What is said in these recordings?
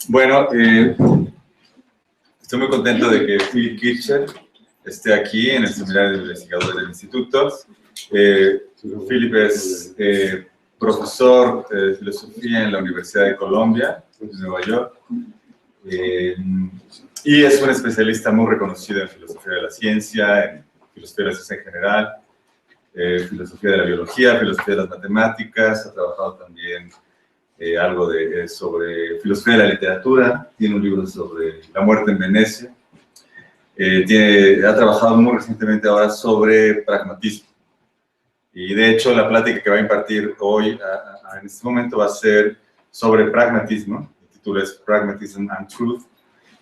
Bueno, estoy muy contento de que Kitcher esté aquí en el Seminario de Investigadores del Instituto. Philip es profesor de filosofía en la Universidad de Colombia, en Nueva York, y es un especialista muy reconocido en filosofía de la ciencia, en filosofía de la ciencia en general, filosofía de la biología, filosofía de las matemáticas. Ha trabajado también algo sobre filosofía de la literatura, tiene un libro sobre la muerte en Venecia, ha trabajado muy recientemente ahora sobre pragmatismo. Y de hecho la plática que va a impartir hoy, en este momento, va a ser sobre pragmatismo. El título es Pragmatism and Truth.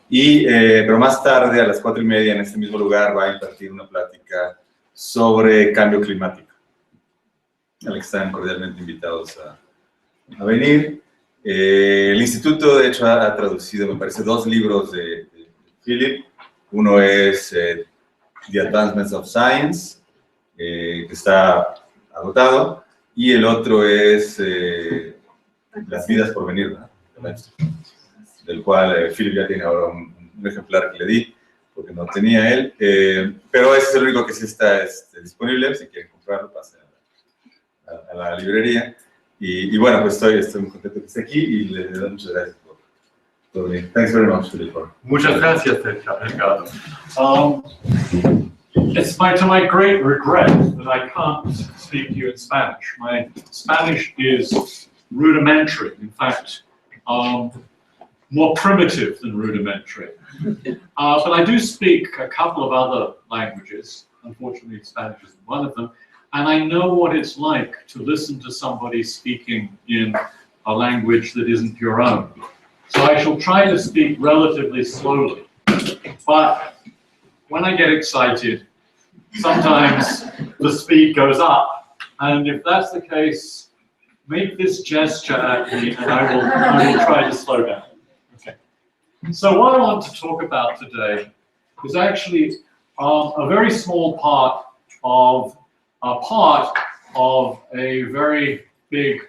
Pero más tarde, a las 4:30, en este mismo lugar, va a impartir una plática sobre cambio climático, a la que están cordialmente invitados a venir. El Instituto, de hecho, ha traducido, me parece, 2 libros de Philip. Uno es The Advancements of Science, que está agotado, y el otro es Las vidas por venir, ¿no? Del cual Philip ya tiene ahora un ejemplar que le di, porque no tenía él, pero ese es el único que sí está disponible. Si quieren comprarlo, pasen a la librería. Y bueno, pues estoy muy contento que esté aquí y le doy muchas gracias por todo bien. Thanks very much, Philip. Muchas gracias, Ricardo. It's to my great regret that I can't speak to you in Spanish. My Spanish is rudimentary, in fact, more primitive than rudimentary. But I do speak a couple of other languages. Unfortunately, Spanish isn't one of them. And I know what it's like to listen to somebody speaking in a language that isn't your own. So I shall try to speak relatively slowly. But when I get excited, sometimes the speed goes up. And if that's the case, make this gesture at me and I will try to slow down. Okay. So what I want to talk about today is actually a very small part of a very big,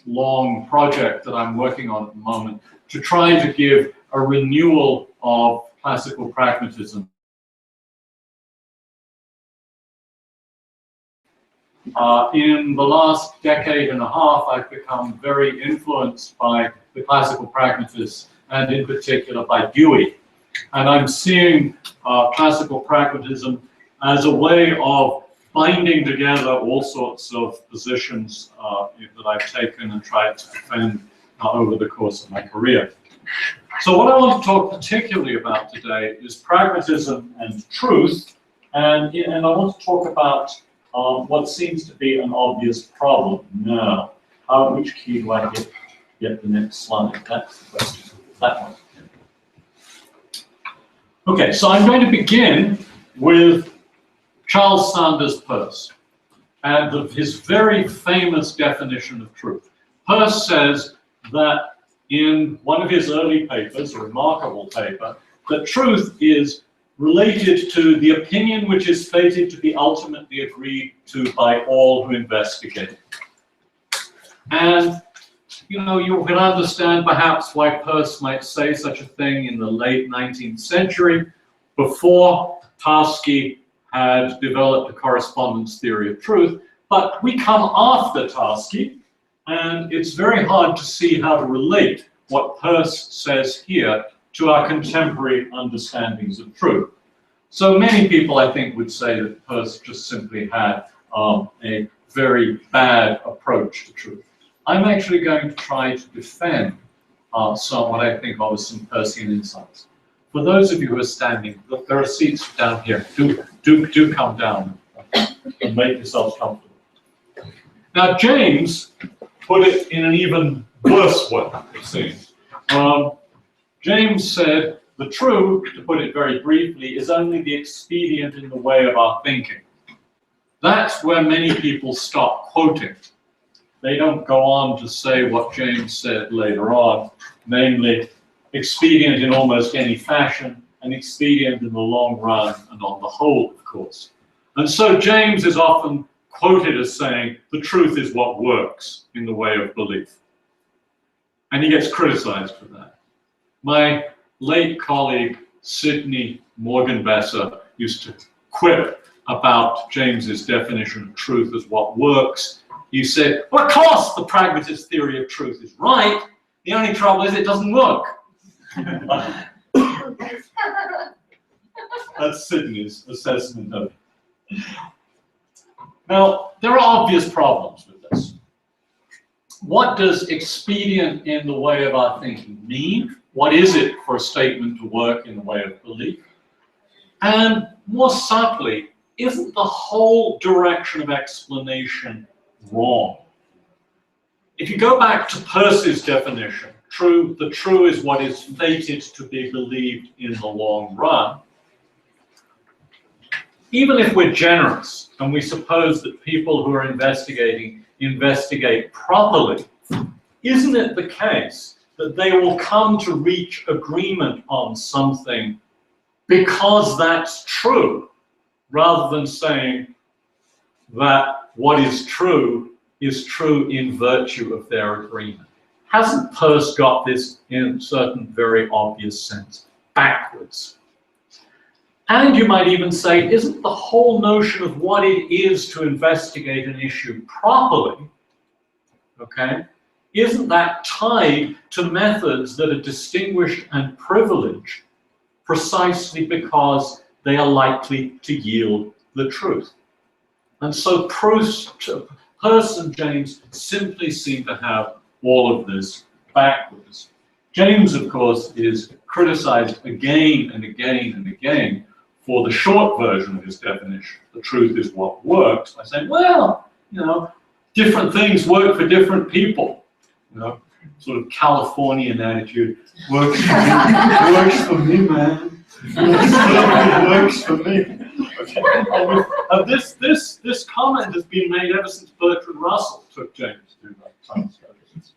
long project that I'm working on at the moment to try to give a renewal of classical pragmatism. In the last decade and a half, I've become very influenced by the classical pragmatists, and in particular by Dewey. And I'm seeing classical pragmatism as a way of binding together all sorts of positions that I've taken and tried to defend over the course of my career. So what I want to talk particularly about today is pragmatism and truth, and I want to talk about what seems to be an obvious problem now. Which key do I get the next slide? That's the question. That one. Okay, so I'm going to begin with Charles Sanders Peirce and his very famous definition of truth. Peirce says that in one of his early papers, a remarkable paper, that truth is related to the opinion which is fated to be ultimately agreed to by all who investigate. And you know, you can understand perhaps why Peirce might say such a thing in the late 19th century, before Tarski had developed a correspondence theory of truth. But we come after Tarski, and it's very hard to see how to relate what Peirce says here to our contemporary understandings of truth. So many people, I think, would say that Peirce just simply had a very bad approach to truth. I'm actually going to try to defend some what I think of as some Peircean insights. For those of you who are standing, look, there are seats down here. Do come down and make yourselves comfortable. Now, James put it in an even worse way, it seems. James said, the truth, to put it very briefly, is only the expedient in the way of our thinking. That's where many people stop quoting. They don't go on to say what James said later on, namely, expedient in almost any fashion, and expedient in the long run and on the whole, of course. And so James is often quoted as saying, the truth is what works in the way of belief. And he gets criticized for that. My late colleague, Sidney Morgenbesser, used to quip about James's definition of truth as what works. He said, well, of course the pragmatist theory of truth is right. The only trouble is it doesn't work. That's Sidney's assessment of it. Now, there are obvious problems with this. What does expedient in the way of our thinking mean? What is it for a statement to work in the way of belief? And more subtly, isn't the whole direction of explanation wrong? If you go back to Peirce's definition, the true is what is fated to be believed in the long run. Even if we're generous and we suppose that people who are investigating investigate properly, isn't it the case that they will come to reach agreement on something because that's true, rather than saying that what is true in virtue of their agreement? Hasn't Peirce got this, in a certain very obvious sense, backwards? And you might even say, isn't the whole notion of what it is to investigate an issue properly, okay, isn't that tied to methods that are distinguished and privileged precisely because they are likely to yield the truth? And so Peirce and James simply seem to have all of this backwards. James, of course, is criticized again and again and again for the short version of his definition, the truth is what works, by saying, well, you know, different things work for different people. You know, sort of Californian attitude, works for me, man. It works for me. Okay. And this comment has been made ever since Bertrand Russell took James to that time studies.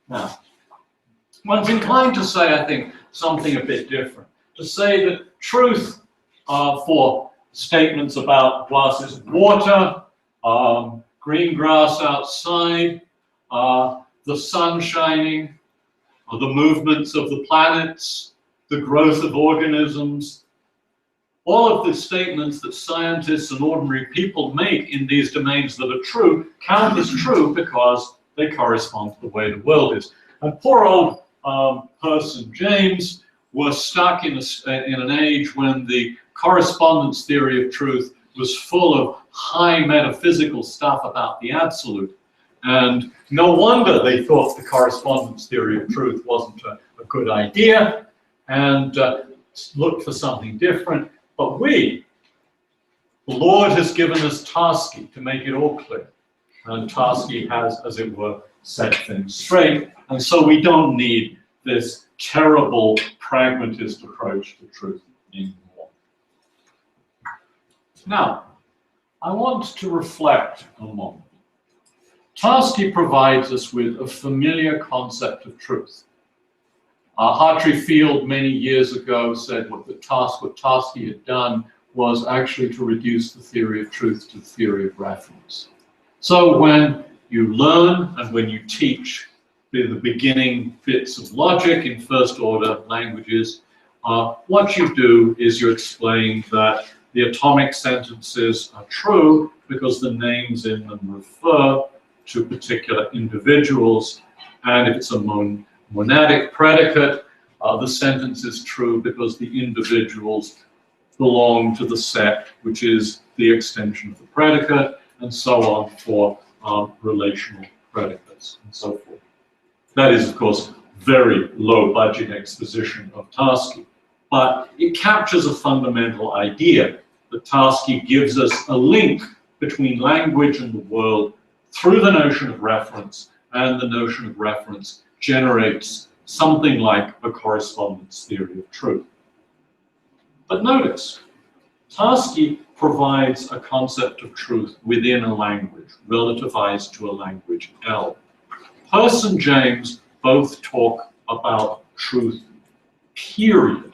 Now, one's inclined to say, I think, something a bit different. To say that truth for statements about glasses of water, green grass outside, the sun shining, the movements of the planets, the growth of organisms, all of the statements that scientists and ordinary people make in these domains that are true count as true because they correspond to the way the world is. And poor old Peirce and James were stuck in an age when the correspondence theory of truth was full of high metaphysical stuff about the absolute. And no wonder they thought the correspondence theory of truth wasn't a good idea and looked for something different. But the Lord has given us Tarski to make it all clear. And Tarski has, as it were, set things straight. And so we don't need this terrible pragmatist approach to truth anymore. Now, I want to reflect a moment. Tarski provides us with a familiar concept of truth. Hartree Field many years ago said what Tarski had done was actually to reduce the theory of truth to the theory of reference. So when you learn and when you teach the beginning bits of logic in first order languages, what you do is you explain that the atomic sentences are true because the names in them refer to particular individuals, and if it's a monadic predicate, the sentence is true because the individuals belong to the set, which is the extension of the predicate, and so on for relational predicates and so forth. That is, of course, very low budget exposition of Tarski, but it captures a fundamental idea that Tarski gives us a link between language and the world through the notion of reference, and the notion of reference generates something like a correspondence theory of truth. But notice, Tarski provides a concept of truth within a language, relativized to a language L. Peirce and James both talk about truth, period.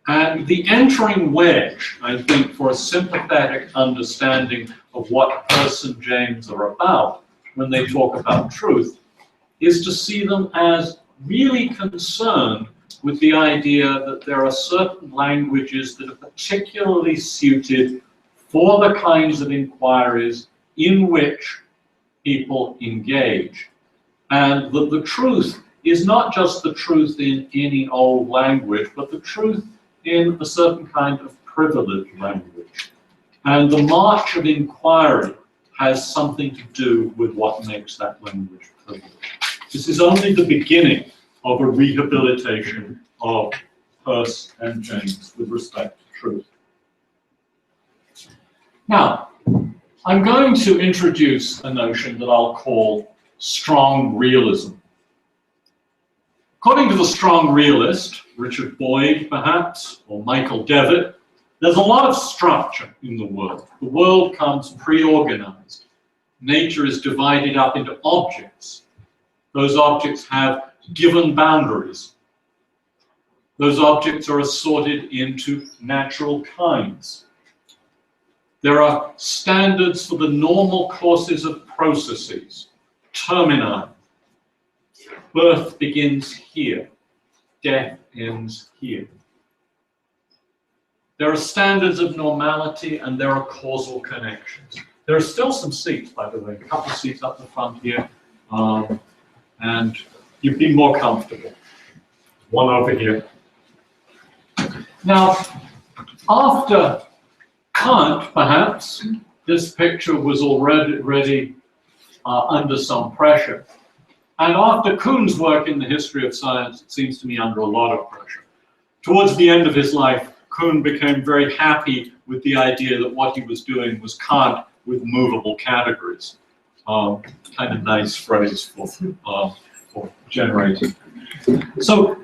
And the entering wedge, I think, for a sympathetic understanding of what Peirce and James are about when they talk about truth is to see them as really concerned with the idea that there are certain languages that are particularly suited for the kinds of inquiries in which people engage. And that the truth is not just the truth in any old language, but the truth in a certain kind of privileged language. And the march of inquiry has something to do with what makes that language privileged. This is only the beginning of a rehabilitation of Peirce and James with respect to truth. Now, I'm going to introduce a notion that I'll call strong realism. According to the strong realist, Richard Boyd perhaps, or Michael Devitt, there's a lot of structure in the world. The world comes pre-organized. Nature is divided up into objects. Those objects have given boundaries. Those objects are assorted into natural kinds. There are standards for the normal courses of processes, termini. Birth begins here, death ends here. There are standards of normality and there are causal connections. There are still some seats, by the way, a couple of seats up the front here, and you'd be more comfortable. One over here. Now, after Kant, perhaps, this picture was already under some pressure. And after Kuhn's work in the history of science, it seems to me under a lot of pressure. Towards the end of his life, Kuhn became very happy with the idea that what he was doing was Kant with movable categories. Kind of nice phrase for generating. So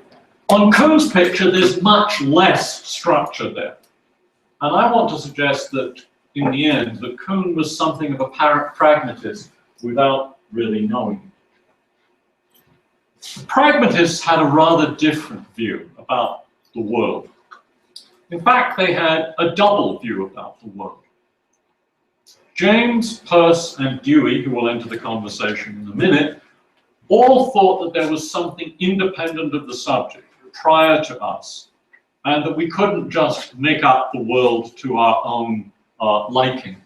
on Kuhn's picture, there's much less structure there. And I want to suggest that in the end, that Kuhn was something of a pragmatist without really knowing it. The pragmatists had a rather different view about the world. In fact, they had a double view about the world. James, Peirce, and Dewey, who will enter the conversation in a minute, all thought that there was something independent of the subject prior to us, and that we couldn't just make up the world to our own liking.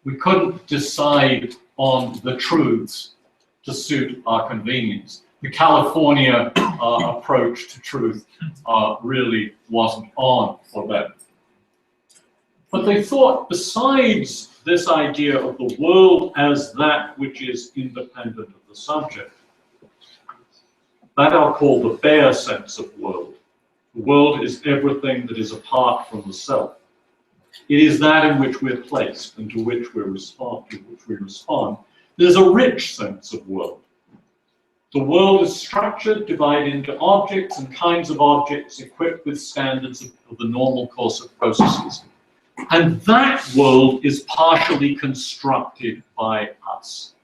We couldn't decide on the truths to suit our convenience. The California approach to truth really wasn't on for them. But they thought, besides this idea of the world as that which is independent of the subject, that I'll call the bare sense of world. The world is everything that is apart from the self. It is that in which we're placed and to which we respond. There's a rich sense of world. The world is structured, divided into objects and kinds of objects equipped with standards of the normal course of processes. And that world is partially constructed by us.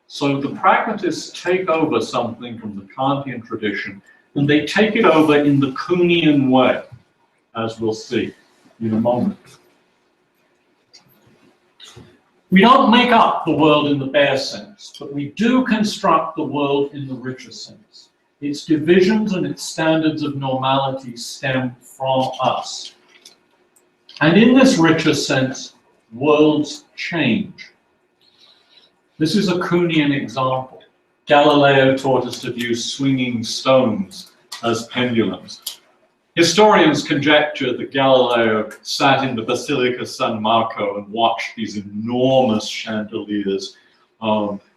So the pragmatists take over something from the Kantian tradition, and they take it over in the Kuhnian way, as we'll see in a moment. We don't make up the world in the bare sense, but we do construct the world in the richer sense. Its divisions and its standards of normality stem from us. And in this richer sense, worlds change. This is a Kuhnian example. Galileo taught us to view swinging stones as pendulums. Historians conjecture that Galileo sat in the Basilica San Marco and watched these enormous chandeliers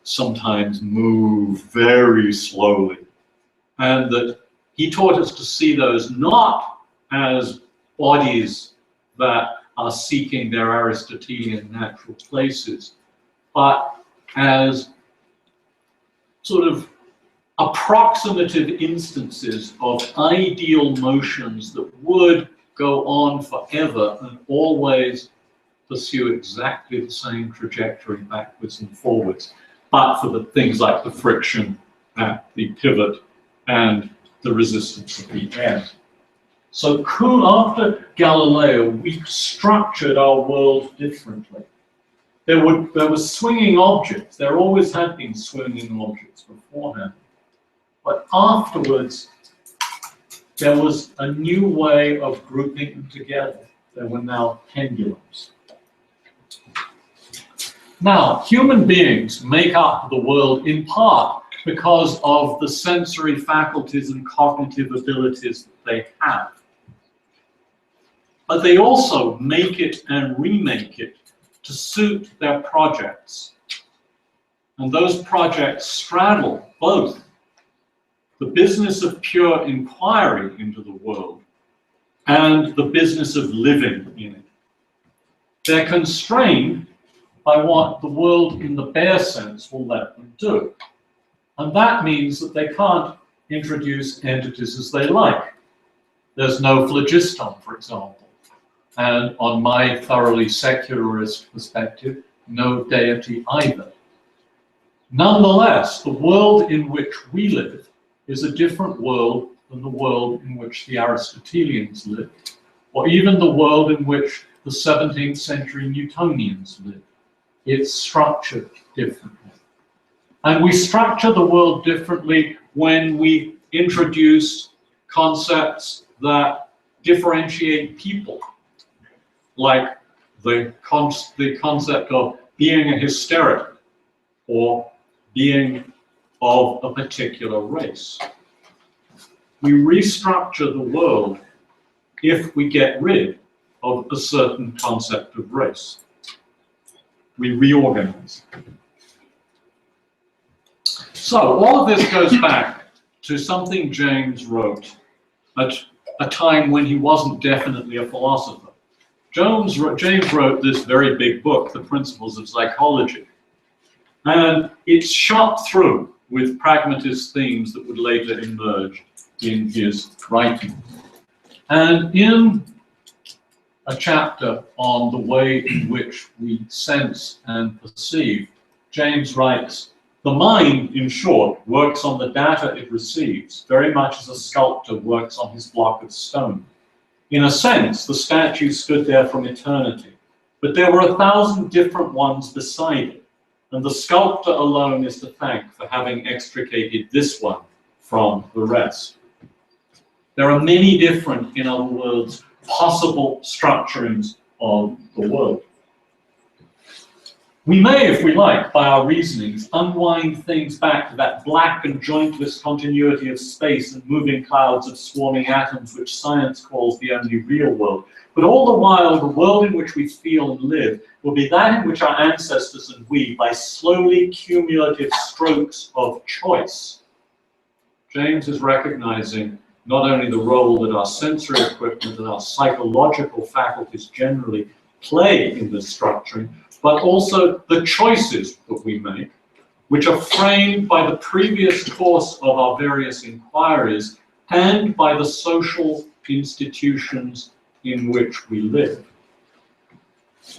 sometimes move very slowly, and that he taught us to see those not as bodies that are seeking their Aristotelian natural places, but as sort of approximative instances of ideal motions that would go on forever and always pursue exactly the same trajectory backwards and forwards, but for the things like the friction at the pivot and the resistance of the air. So after Galileo, we structured our world differently. there were swinging objects. There always had been swinging objects beforehand. But afterwards, there was a new way of grouping them together. There were now pendulums. Now, human beings make up the world in part because of the sensory faculties and cognitive abilities that they have. But they also make it and remake it to suit their projects. And those projects straddle both the business of pure inquiry into the world and the business of living in it. They're constrained by what the world in the bare sense will let them do. And that means that they can't introduce entities as they like. There's no phlogiston, for example. And on my thoroughly secularist perspective, no deity either. Nonetheless, the world in which we live is a different world than the world in which the Aristotelians lived, or even the world in which the 17th century Newtonians lived. It's structured differently. And we structure the world differently when we introduce concepts that differentiate people, like the concept of being a hysteric or being of a particular race. We restructure the world if we get rid of a certain concept of race. We reorganize. So all of this goes back to something James wrote at a time when he wasn't definitely a philosopher. James wrote this very big book, The Principles of Psychology, and it's shot through with pragmatist themes that would later emerge in his writing. And in a chapter on the way in which we sense and perceive, James writes, "The mind, in short, works on the data it receives, very much as a sculptor works on his block of stone. In a sense, the statue stood there from eternity, but there were 1,000 different ones beside it, and the sculptor alone is to thank for having extricated this one from the rest." There are many different, in other words, possible structurings of the world. We may, if we like, by our reasonings, unwind things back to that black and jointless continuity of space and moving clouds of swarming atoms which science calls the only real world. But all the while, the world in which we feel and live will be that in which our ancestors and we, by slowly cumulative strokes of choice. James is recognizing not only the role that our sensory equipment and our psychological faculties generally play in this structuring, but also the choices that we make, which are framed by the previous course of our various inquiries and by the social institutions in which we live.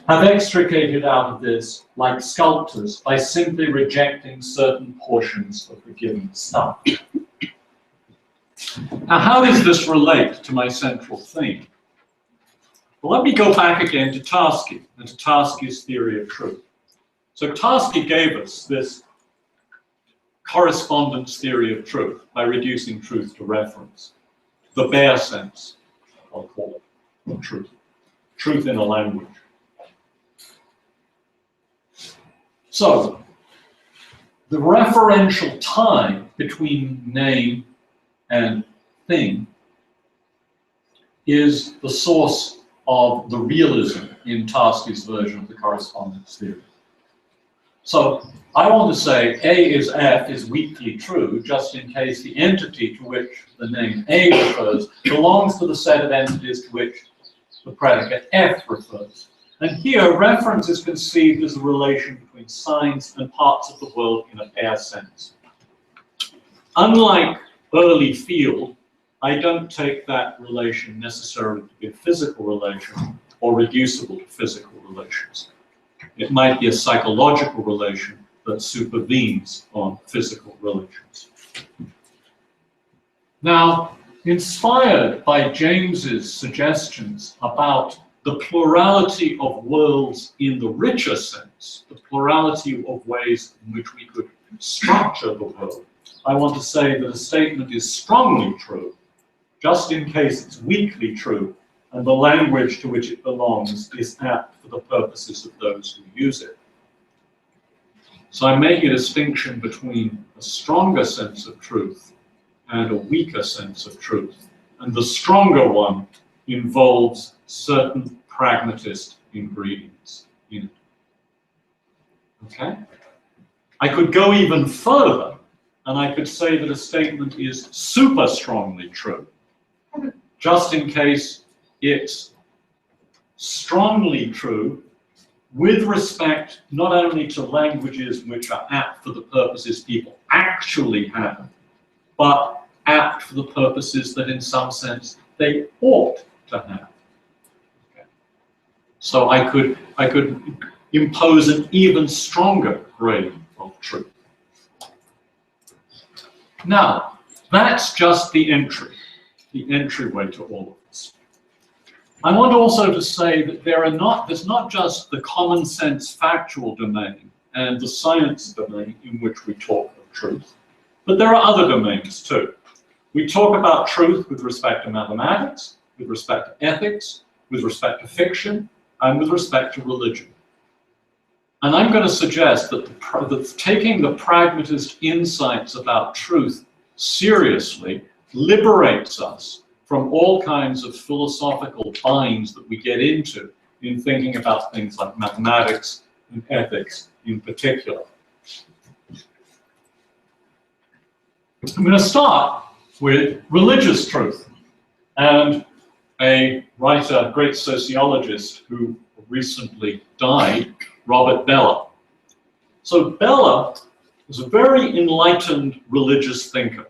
Have extricated out of this like sculptors by simply rejecting certain portions of the given stuff. Now, how does this relate to my central theme? Well, let me go back again to Tarski and to Tarski's theory of truth. So Tarski gave us this correspondence theory of truth by reducing truth to reference. The bare sense, I'll call it, of truth. Truth in a language. So, the referential tie between name and thing is the source of the realism in Tarski's version of the correspondence theory. So I want to say A is F is weakly true, just in case the entity to which the name A refers belongs to the set of entities to which the predicate F refers. And here, reference is conceived as a relation between signs and parts of the world in a bare sense. Unlike early field, I don't take that relation necessarily to be a physical relation or reducible to physical relations. It might be a psychological relation that supervenes on physical relations. Now, inspired by James's suggestions about the plurality of worlds in the richer sense, the plurality of ways in which we could structure the world, I want to say that a statement is strongly true, just in case it's weakly true, and the language to which it belongs is apt for the purposes of those who use it. So I'm making a distinction between a stronger sense of truth and a weaker sense of truth. And the stronger one involves certain pragmatist ingredients in it. Okay? I could go even further, and I could say that a statement is super strongly true, just in case it's strongly true with respect not only to languages which are apt for the purposes people actually have, but apt for the purposes that in some sense they ought to have. Okay. So I could impose an even stronger grade of truth. Now, that's just the entryway to all of this. I want also to say that there's not just the common sense factual domain and the science domain in which we talk of truth, but there are other domains too. We talk about truth with respect to mathematics, with respect to ethics, with respect to fiction, and with respect to religion. And I'm going to suggest that taking the pragmatist insights about truth seriously liberates us from all kinds of philosophical binds that we get into in thinking about things like mathematics and ethics in particular. I'm going to start with religious truth. And a writer, great sociologist who recently died, Robert Bellah. So Bellah was a very enlightened religious thinker.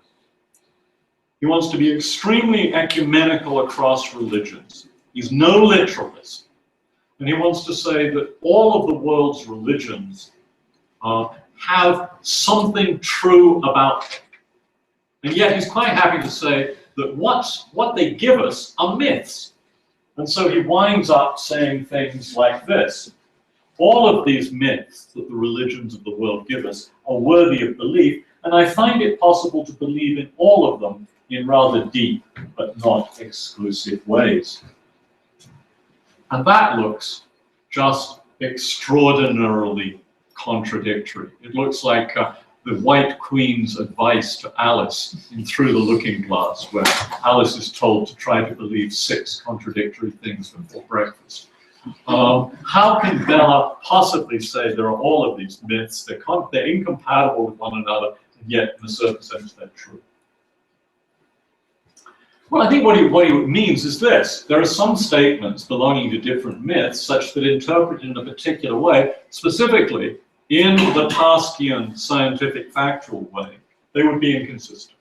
He wants to be extremely ecumenical across religions. He's no literalist. And he wants to say that all of the world's religions have something true about them. And yet he's quite happy to say that what they give us are myths. And so he winds up saying things like this. All of these myths that the religions of the world give us are worthy of belief, and I find it possible to believe in all of them in rather deep but not exclusive ways. And that looks just extraordinarily contradictory. It looks like the White Queen's advice to Alice in Through the Looking Glass, where Alice is told to try to believe 6 contradictory things before breakfast. How can Bellah possibly say there are all of these myths, they're incompatible with one another, and yet in a certain sense they're true? Well, I think what he means is this. There are some statements belonging to different myths such that interpreted in a particular way, specifically in the Tarskian scientific factual way, they would be inconsistent.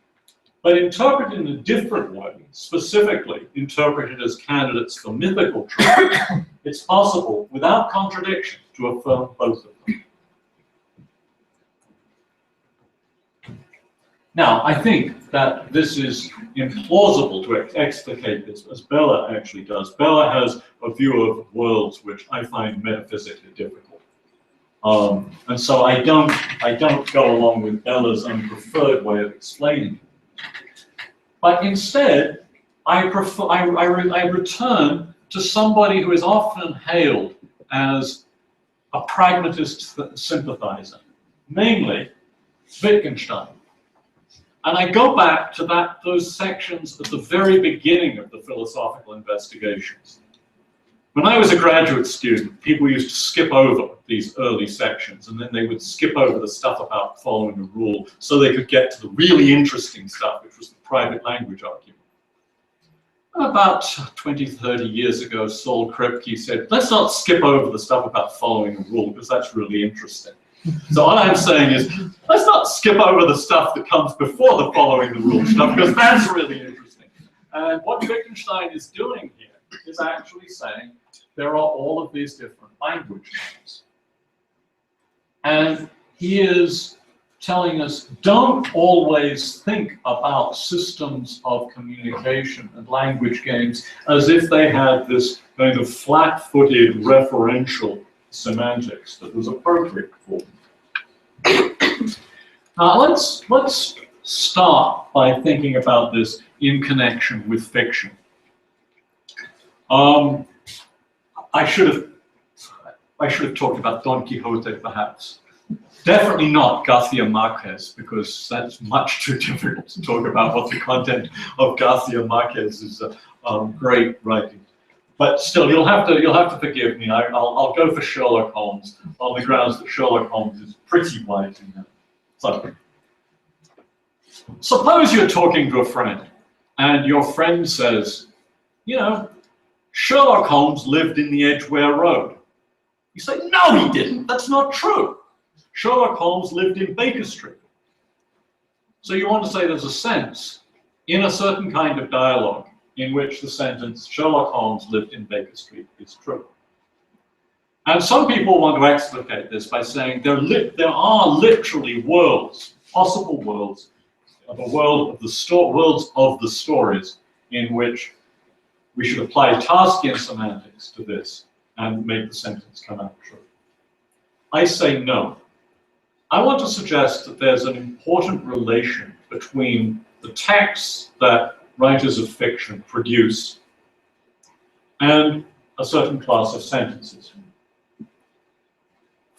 But interpreted in a different way, specifically interpreted as candidates for mythical truth, it's possible, without contradiction, to affirm both of them. Now, I think that this is implausible to explicate this, as Bellah actually does. Bellah has a view of worlds which I find metaphysically difficult. And so I don't go along with Bellah's unpreferred way of explaining it. But instead, I return to somebody who is often hailed as a pragmatist sympathizer, namely Wittgenstein. And I go back to those sections at the very beginning of the philosophical investigations. When I was a graduate student, people used to skip over these early sections, and then they would skip over the stuff about following a rule so they could get to the really interesting stuff, which was the private language argument. About 20, 30 years ago, Saul Kripke said, let's not skip over the stuff about following a rule, because that's really interesting. So what I'm saying is, let's not skip over the stuff that comes before the following the rule stuff, because that's really interesting. And what Wittgenstein is doing here is actually saying there are all of these different language names. And he is telling us, don't always think about systems of communication and language games as if they had this kind of flat-footed referential semantics that was appropriate for them. Now let's start by thinking about this in connection with fiction. I should have talked about Don Quixote, perhaps. Definitely not Garcia Marquez, because that's much too difficult to talk about what the content of Garcia Marquez's great writing. But still, you'll have to forgive me. I'll go for Sherlock Holmes on the grounds that Sherlock Holmes is pretty white in that. So, suppose you're talking to a friend, and your friend says, you know, Sherlock Holmes lived in the Edgware Road. You say, no, he didn't. That's not true. Sherlock Holmes lived in Baker Street. So you want to say there's a sense in a certain kind of dialogue in which the sentence, Sherlock Holmes lived in Baker Street, is true. And some people want to explicate this by saying there are literally worlds, possible worlds, worlds of the stories in which we should apply Tarskian semantics to this and make the sentence come out true. I say no. I want to suggest that there's an important relation between the texts that writers of fiction produce and a certain class of sentences.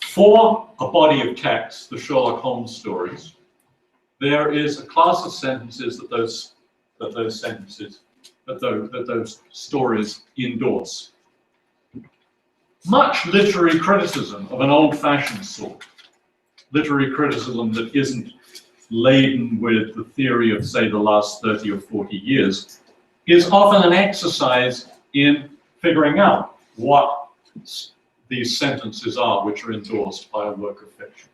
For a body of text, the Sherlock Holmes stories, there is a class of sentences that those stories endorse. Much literary criticism of an old-fashioned sort, literary criticism that isn't laden with the theory of, say, the last 30 or 40 years, is often an exercise in figuring out what these sentences are which are endorsed by a work of fiction.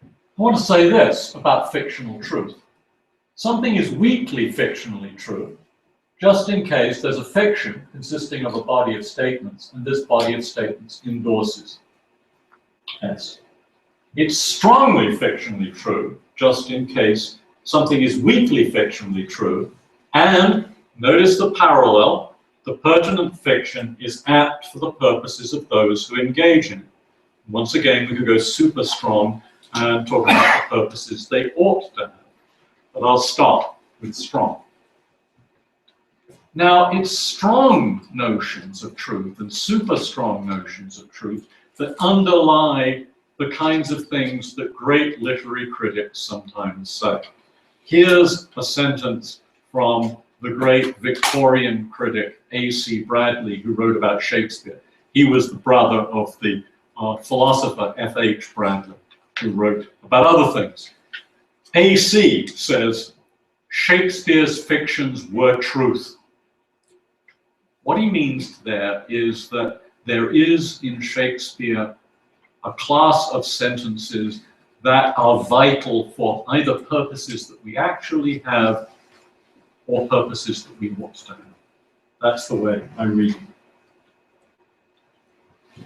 I want to say this about fictional truth. Something is weakly fictionally true, just in case there's a fiction consisting of a body of statements, and this body of statements endorses S. It's strongly fictionally true, just in case something is weakly fictionally true, and notice the parallel, the pertinent fiction is apt for the purposes of those who engage in it. Once again, we could go super strong and talk about the purposes they ought to have, but I'll start with strong. Now, it's strong notions of truth and super strong notions of truth that underlie the kinds of things that great literary critics sometimes say. Here's a sentence from the great Victorian critic A.C. Bradley, who wrote about Shakespeare. He was the brother of the philosopher F.H. Bradley, who wrote about other things. A.C. says, Shakespeare's fictions were truth. What he means there is that there is in Shakespeare a class of sentences that are vital for either purposes that we actually have or purposes that we want to have. That's the way I read it.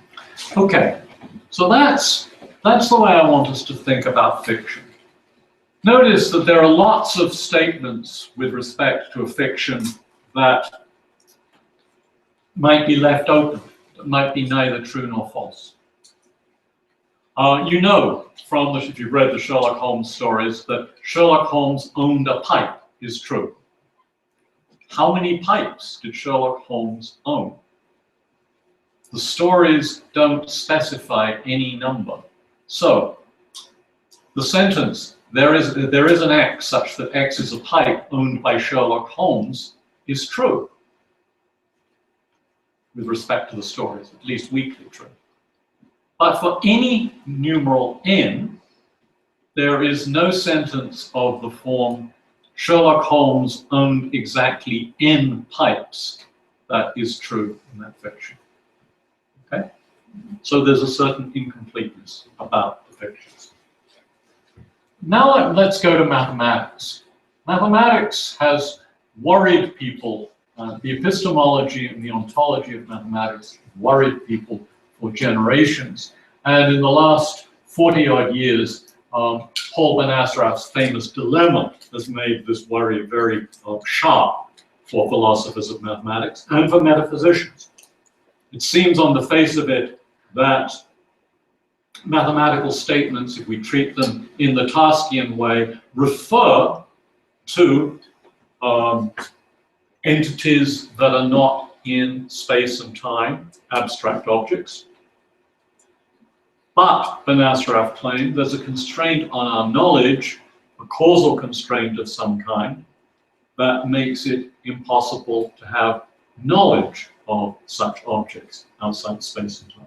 Okay, so that's the way I want us to think about fiction. Notice that there are lots of statements with respect to a fiction that might be left open, that might be neither true nor false. You know from if you've read the Sherlock Holmes stories that Sherlock Holmes owned a pipe is true. How many pipes did Sherlock Holmes own? The stories don't specify any number. So the sentence, there is an X such that X is a pipe owned by Sherlock Holmes is true with respect to the stories, at least weakly true. But for any numeral n, there is no sentence of the form Sherlock Holmes owned exactly n pipes that is true in that fiction. Okay? So there's a certain incompleteness about the fictions. Now let's go to mathematics. Mathematics has worried people, the epistemology and the ontology of mathematics worried people for generations. And in the last 40-odd years, Paul Ben Asraf's famous dilemma has made this worry very sharp for philosophers of mathematics and for metaphysicians. It seems on the face of it that mathematical statements, if we treat them in the Tarskian way, refer to entities that are not in space and time, abstract objects. But Benacerraf claimed there's a constraint on our knowledge, a causal constraint of some kind, that makes it impossible to have knowledge of such objects outside space and time.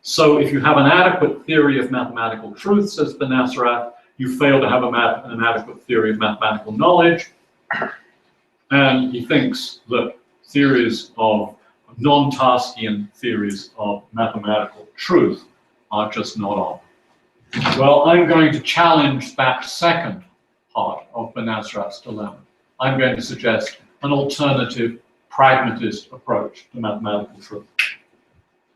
So if you have an adequate theory of mathematical truth, says Benacerraf, you fail to have an adequate theory of mathematical knowledge. And he thinks that theories of non-Tarskian theories of mathematical truth are just not on. Well, I'm going to challenge that second part of Benacerraf's dilemma. I'm going to suggest an alternative pragmatist approach to mathematical truth.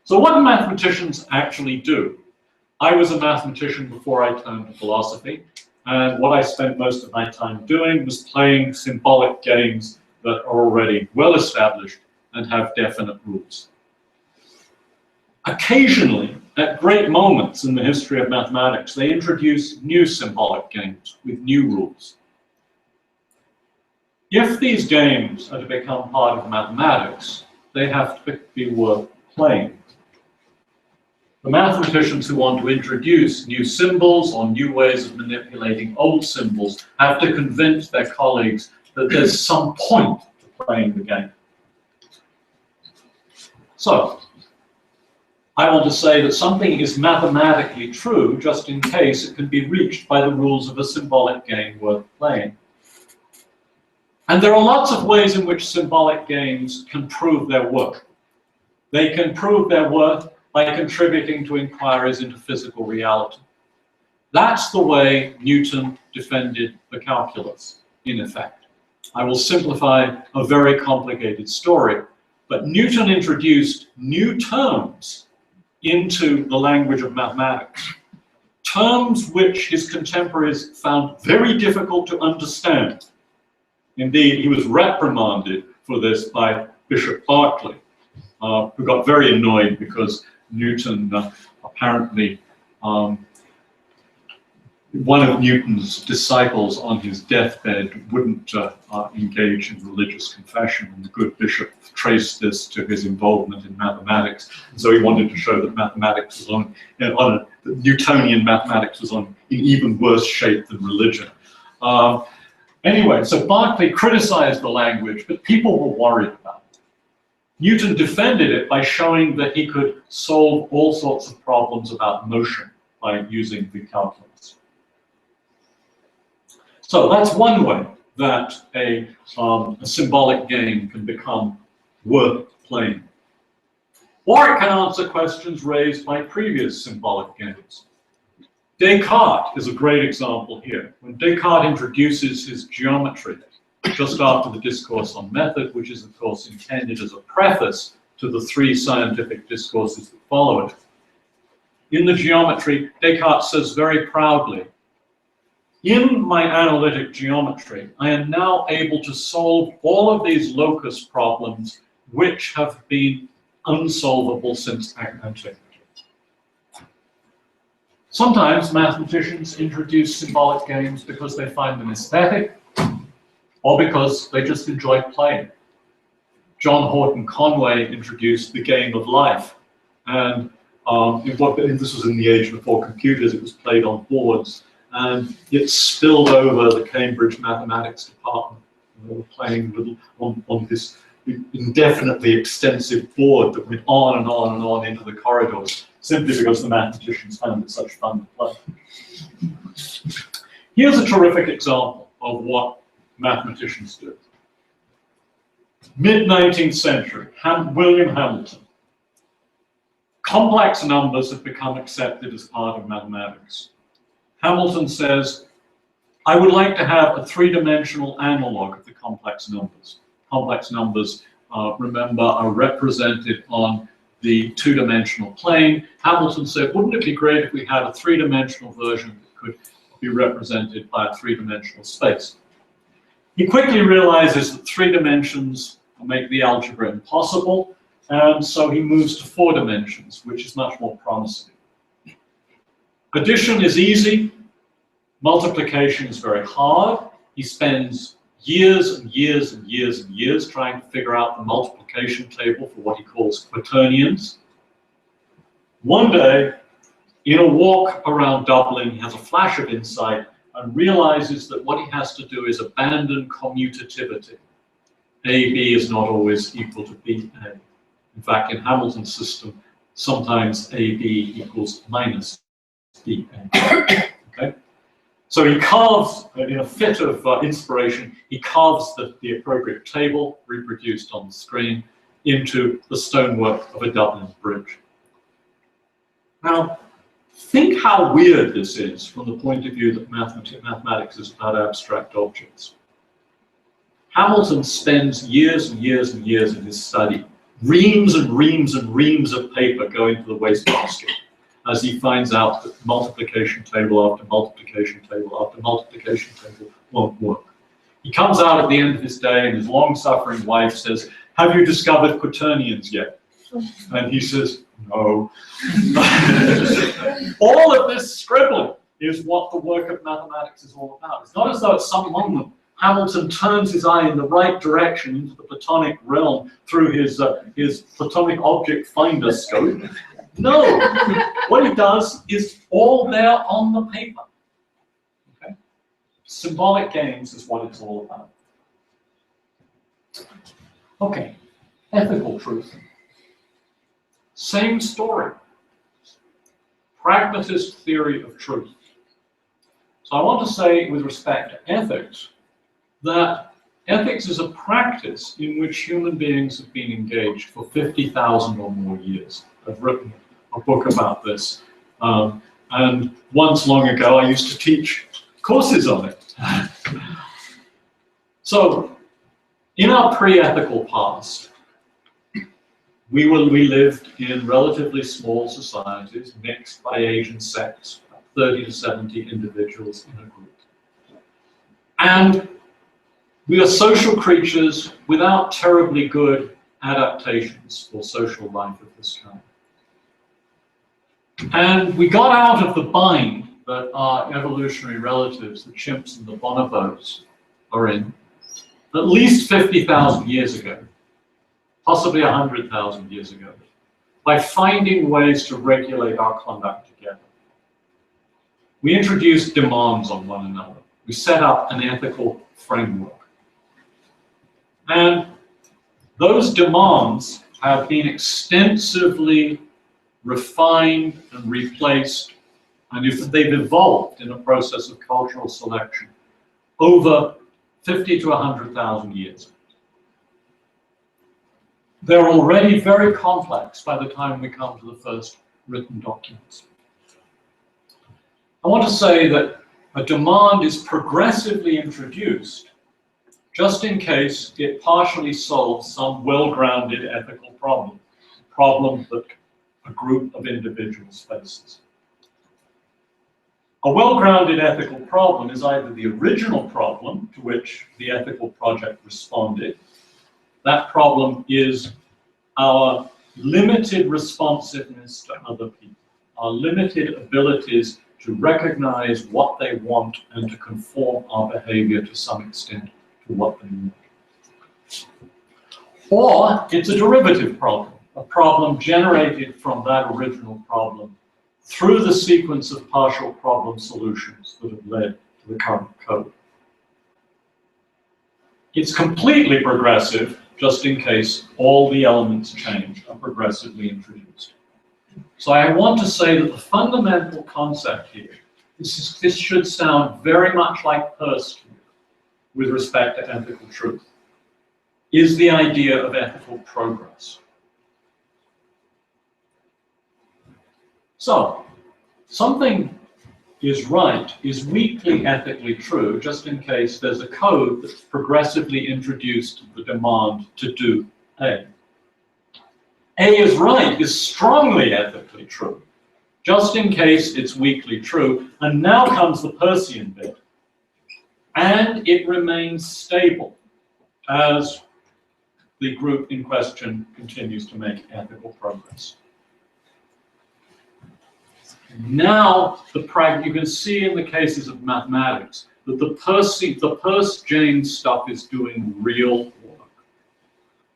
So what do mathematicians actually do? I was a mathematician before I turned to philosophy, and what I spent most of my time doing was playing symbolic games that are already well established and have definite rules. Occasionally, at great moments in the history of mathematics, they introduce new symbolic games with new rules. If these games are to become part of mathematics, they have to be worth playing. The mathematicians who want to introduce new symbols or new ways of manipulating old symbols have to convince their colleagues that there's some point to playing the game. So, I want to say that something is mathematically true just in case it can be reached by the rules of a symbolic game worth playing. And there are lots of ways in which symbolic games can prove their worth. They can prove their worth by contributing to inquiries into physical reality. That's the way Newton defended the calculus, in effect. I will simplify a very complicated story, but Newton introduced new terms into the language of mathematics, terms which his contemporaries found very difficult to understand. Indeed, he was reprimanded for this by Bishop Berkeley, who got very annoyed because Newton apparently, one of Newton's disciples on his deathbed wouldn't engage in religious confession, and the good bishop traced this to his involvement in mathematics. And so he wanted to show that mathematics was Newtonian mathematics was in even worse shape than religion. Anyway, so Berkeley criticized the language, but people were worried about it. Newton defended it by showing that he could solve all sorts of problems about motion by using the calculus. So that's one way that a symbolic game can become worth playing. Or it can answer questions raised by previous symbolic games. Descartes is a great example here. When Descartes introduces his geometry just after the Discourse on Method, which is of course intended as a preface to the three scientific discourses that follow it, in the geometry, Descartes says very proudly, "In my analytic geometry, I am now able to solve all of these locus problems which have been unsolvable since antiquity." Sometimes mathematicians introduce symbolic games because they find them aesthetic or because they just enjoy playing. John Horton Conway introduced the game of life, and this was in the age before computers. It was played on boards, and it spilled over the Cambridge mathematics department. They were playing on this indefinitely extensive board that went on and on and on into the corridors, simply because the mathematicians found it such fun to play. Here's a terrific example of what mathematicians do. Mid-19th century, William Hamilton. Complex numbers have become accepted as part of mathematics. Hamilton says, "I would like to have a three-dimensional analog of the complex numbers." Complex numbers, remember, are represented on the two-dimensional plane. Hamilton said, wouldn't it be great if we had a three-dimensional version that could be represented by a three-dimensional space? He quickly realizes that 3 dimensions make the algebra impossible, and so he moves to 4 dimensions, which is much more promising. Addition is easy, multiplication is very hard. He spends years and years and years and years trying to figure out the multiplication table for what he calls quaternions. One day, in a walk around Dublin, he has a flash of insight and realizes that what he has to do is abandon commutativity. AB is not always equal to BA. In fact, in Hamilton's system, sometimes AB equals minus BA. Okay? So he carves, in a fit of inspiration, he carves the appropriate table, reproduced on the screen, into the stonework of a Dublin bridge. Now, think how weird this is from the point of view that mathematics is about abstract objects. Hamilton spends years and years and years in his study, reams and reams and reams of paper go into the wastebasket as he finds out that multiplication table after multiplication table after multiplication table won't work. He comes out at the end of his day and his long-suffering wife says, "Have you discovered quaternions yet?" And he says, "No." All of this scribbling is what the work of mathematics is all about. It's not as though at some moment Hamilton turns his eye in the right direction into the Platonic realm through his Platonic object finder scope. No, what he does is all there on the paper. Okay? Symbolic games is what it's all about. Okay, ethical truth. Same story. Pragmatist theory of truth. So I want to say, with respect to ethics, that ethics is a practice in which human beings have been engaged for 50,000 or more years. I've written a book about this, and once long ago I used to teach courses on it. So, in our pre-ethical past, we lived in relatively small societies, mixed by age and sex, 30 to 70 individuals in a group. And we are social creatures without terribly good adaptations for social life of this kind. And we got out of the bind that our evolutionary relatives, the chimps and the bonobos, are in, at least 50,000 years ago, possibly 100,000 years ago, by finding ways to regulate our conduct together. We introduced demands on one another. We set up an ethical framework. And those demands have been extensively refined and replaced, and they've evolved in a process of cultural selection over 50 to 100,000 years. They're already very complex by the time we come to the first written documents. I want to say that a demand is progressively introduced just in case it partially solves some well-grounded ethical problem that a group of individuals faces. A well-grounded ethical problem is either the original problem to which the ethical project responded. That problem is our limited responsiveness to other people, our limited abilities to recognize what they want and to conform our behavior to some extent to what they want. Or it's a derivative problem, a problem generated from that original problem through the sequence of partial problem solutions that have led to the current code. It's completely progressive, just in case all the elements change are progressively introduced. So I want to say that the fundamental concept here, this should sound very much like Peirce to you with respect to ethical truth, is the idea of ethical progress. So, something is right, is weakly ethically true, just in case there's a code that's progressively introduced the demand to do A. A is right is strongly ethically true, just in case it's weakly true, and now comes the Peircean bit, and it remains stable as the group in question continues to make ethical progress. Now, you can see in the cases of mathematics that the Peirce-James stuff is doing real work.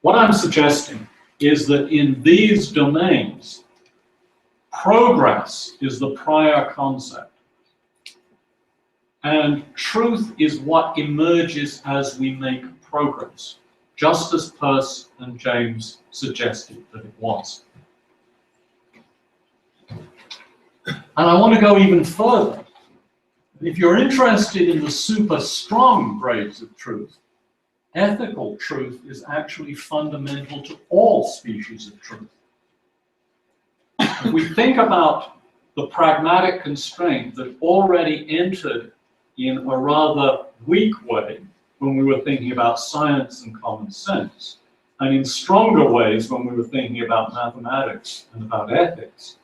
What I'm suggesting is that in these domains, progress is the prior concept. And truth is what emerges as we make progress, just as Peirce and James suggested that it was. And I want to go even further. If you're interested in the super strong grades of truth, ethical truth is actually fundamental to all species of truth. If we think about the pragmatic constraint that already entered in a rather weak way when we were thinking about science and common sense, and in stronger ways when we were thinking about mathematics and about ethics,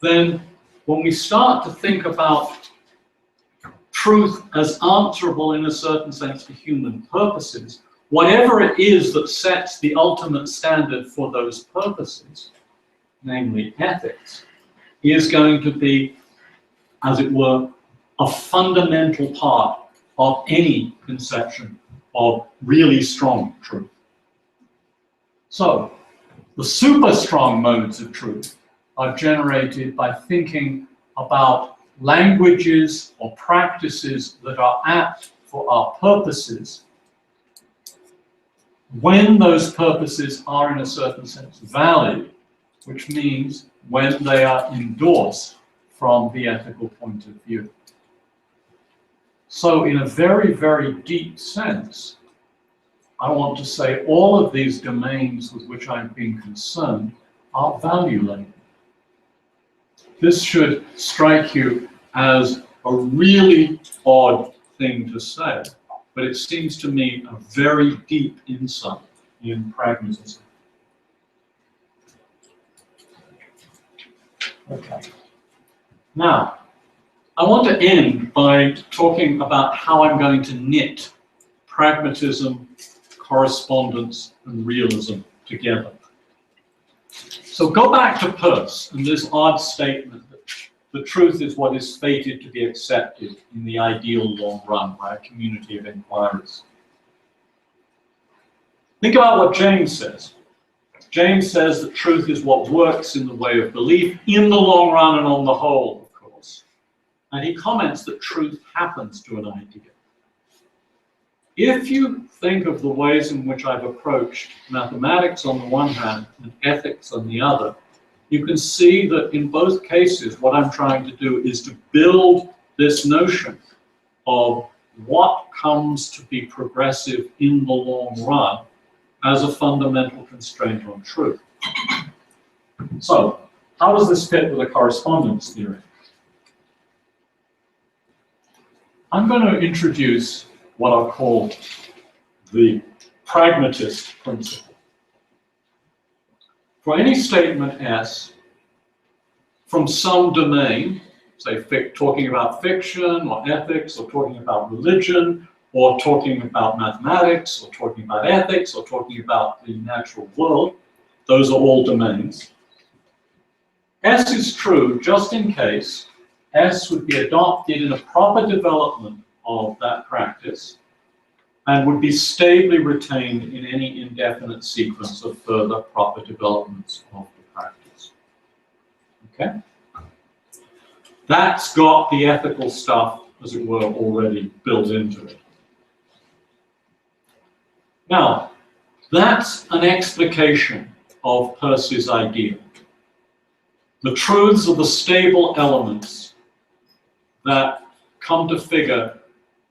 then when we start to think about truth as answerable in a certain sense to human purposes, whatever it is that sets the ultimate standard for those purposes, namely ethics, is going to be, as it were, a fundamental part of any conception of really strong truth. So, the super strong modes of truth are generated by thinking about languages or practices that are apt for our purposes when those purposes are in a certain sense valid, which means when they are endorsed from the ethical point of view. So in a very, very deep sense, I want to say all of these domains with which I've been concerned are value-laden. This should strike you as a really odd thing to say, but it seems to me a very deep insight in pragmatism. Okay. Now, I want to end by talking about how I'm going to knit pragmatism, correspondence, and realism together. So go back to Peirce and this odd statement that the truth is what is fated to be accepted in the ideal long run by a community of inquirers. Think about what James says. James says that truth is what works in the way of belief in the long run and on the whole, of course. And he comments that truth happens to an idea. If you think of the ways in which I've approached mathematics on the one hand and ethics on the other, you can see that in both cases what I'm trying to do is to build this notion of what comes to be progressive in the long run as a fundamental constraint on truth. So, how does this fit with a correspondence theory? I'm going to introduce what I'll call the pragmatist principle. For any statement S from some domain, say talking about fiction or ethics or talking about religion or talking about mathematics or talking about ethics or talking about the natural world, those are all domains. S is true just in case S would be adopted in a proper development of that practice and would be stably retained in any indefinite sequence of further proper developments of the practice. Okay? That's got the ethical stuff, as it were, already built into it. Now, that's an explication of Peirce's idea. The truths are the stable elements that come to figure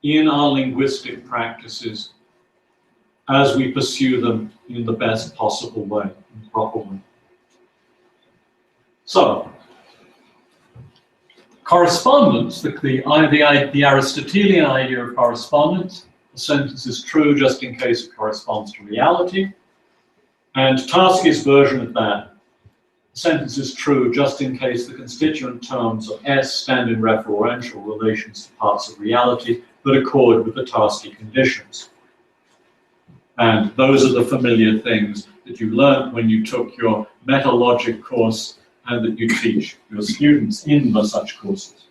in our linguistic practices as we pursue them in the best possible way, and proper way. So, correspondence, the Aristotelian idea of correspondence, a sentence is true just in case it corresponds to reality, and Tarski's version of that, a sentence is true just in case the constituent terms of S stand in referential relations to parts of reality that accord with the Tarski conditions. And those are the familiar things that you learned when you took your metalogic course and that you teach your students in such courses.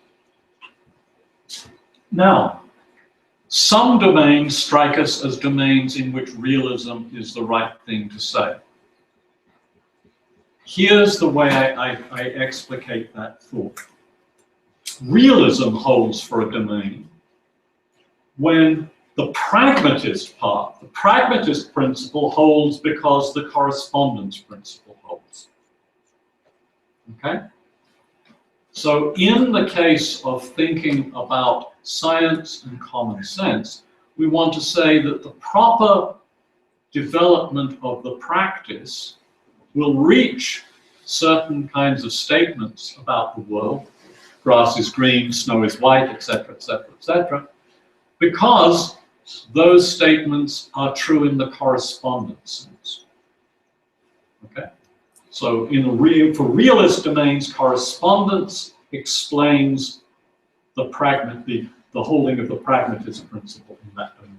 Now, some domains strike us as domains in which realism is the right thing to say. Here's the way I explicate that thought. Realism holds for a domain when the pragmatist part, the pragmatist principle holds because the correspondence principle holds. Okay? So in the case of thinking about science and common sense, we want to say that the proper development of the practice will reach certain kinds of statements about the world, grass is green, snow is white, etc., etc., etc., because those statements are true in the correspondence sense. Okay? So for realist domains, correspondence explains the holding of the pragmatism principle in that domain.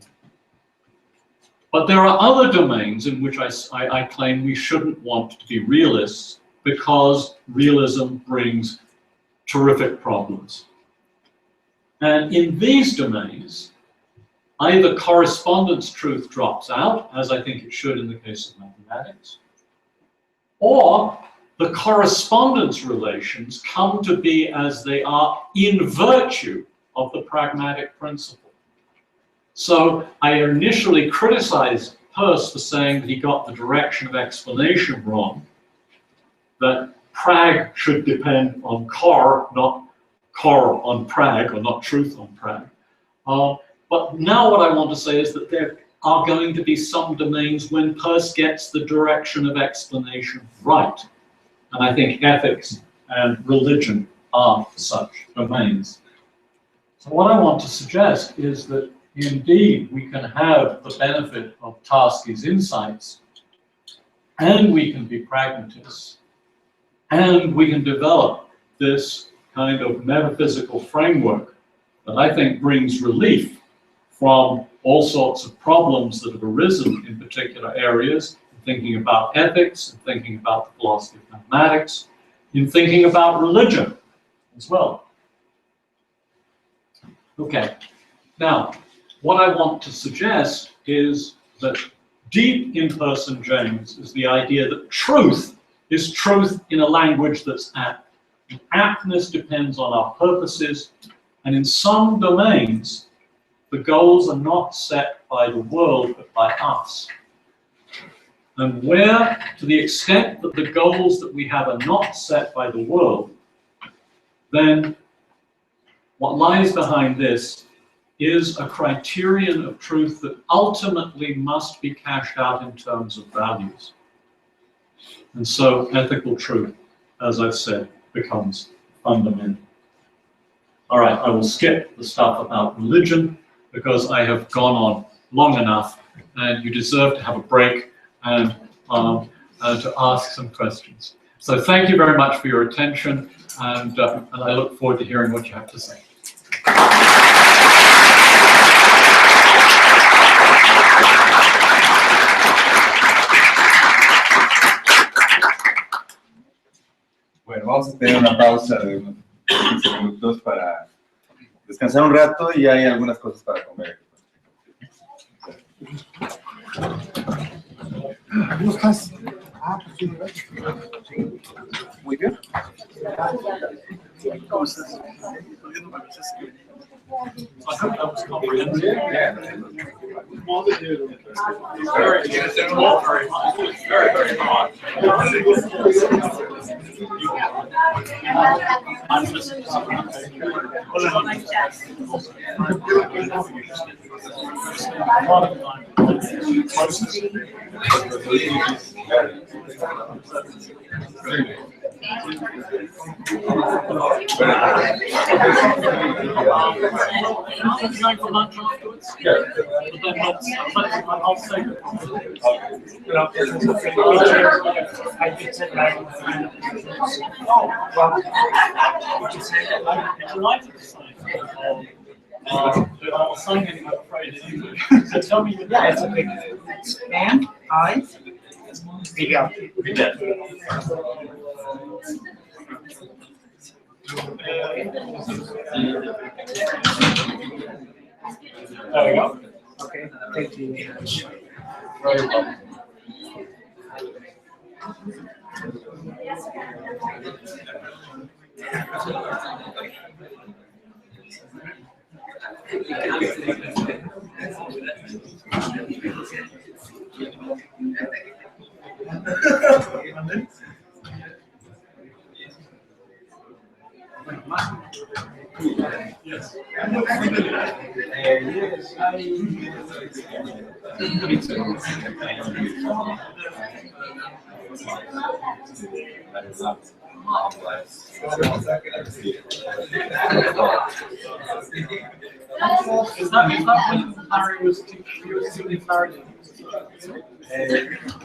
But there are other domains in which I claim we shouldn't want to be realists because realism brings terrific problems. And in these domains, either correspondence truth drops out, as I think it should in the case of mathematics, or the correspondence relations come to be as they are in virtue of the pragmatic principle. So I initially criticized Peirce for saying that he got the direction of explanation wrong, that prag should depend on cor, not cor on prag, or not truth on prag. But now what I want to say is that there are going to be some domains when Peirce gets the direction of explanation right. And I think ethics and religion are such domains. So what I want to suggest is that indeed we can have the benefit of Tarski's insights, and we can be pragmatists, and we can develop this kind of metaphysical framework that I think brings relief from all sorts of problems that have arisen in particular areas, thinking about ethics, and thinking about the philosophy of mathematics, in thinking about religion as well. Okay, now, what I want to suggest is that deep in Peirce and James is the idea that truth is truth in a language that's apt. And aptness depends on our purposes, and in some domains, the goals are not set by the world, but by us. And where, to the extent that the goals that we have are not set by the world, then what lies behind this is a criterion of truth that ultimately must be cashed out in terms of values. And so ethical truth, as I've said, becomes fundamental. All right, I will skip the stuff about religion because I have gone on long enough, and you deserve to have a break and to ask some questions. So thank you very much for your attention, and I look forward to hearing what you have to say. Bueno, vamos a tener una pausa de unos 15 minutos para descansar un rato y hay algunas cosas para comer. ¿Cómo estás? Muy bien. ¿Cómo estás? I hope that was comprehensive. Yeah. Very hard. I'm just going for lunch afterwards? Yeah. But then I'll say it. Delighted to sign. But I'll sign it, I'm afraid, in English. So tell me the And I, Miguel. There we go. Okay, thank you. Very well. Yes. Is that when Harry was teaching Harry?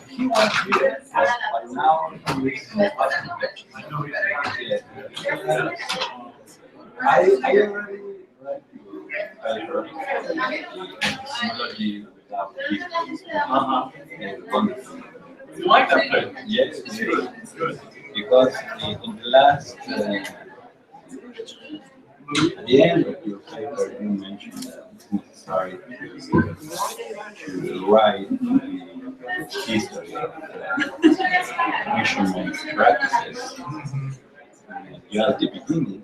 He was here, but now he is I know he's I already read Synology without wonderful. You like that thing? Yes, it's good. Because in the last, at the end of your paper, you mentioned that it's necessary to write the history of measurement practices. You have the beginning,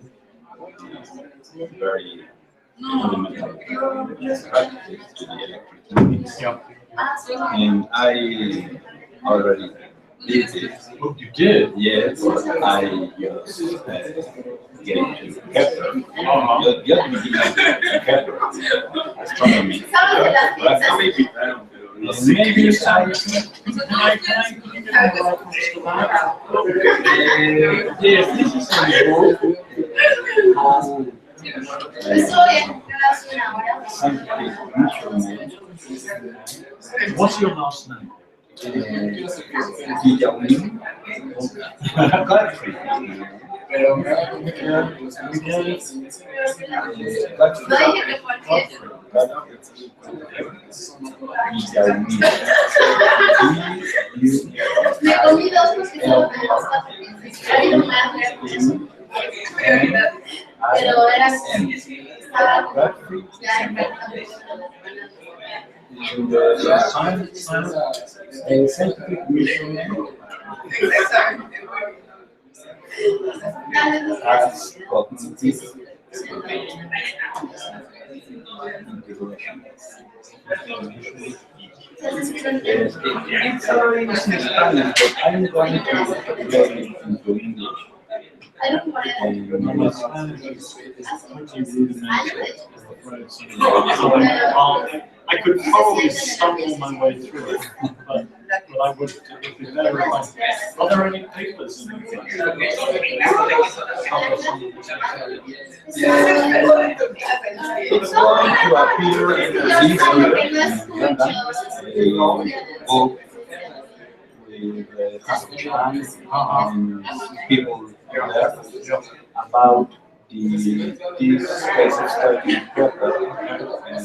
very fundamental practices to the electrotechnics. Yeah. And I already did this. Oh, you did? Yes, I just gave to Kepler. Just beginning to Kepler, astronomy. And maybe yes, this is a book how scientific measurement. What's your last name? Guillaume Godfrey. Scientific measurement as cognitive integration. It's already in Spanish, but I'm going to go into English. I could probably stumble my way through it, but I would, it would be better if I, are there any papers in it? It's going to appear in this book with people there about this case of study in Kepler, and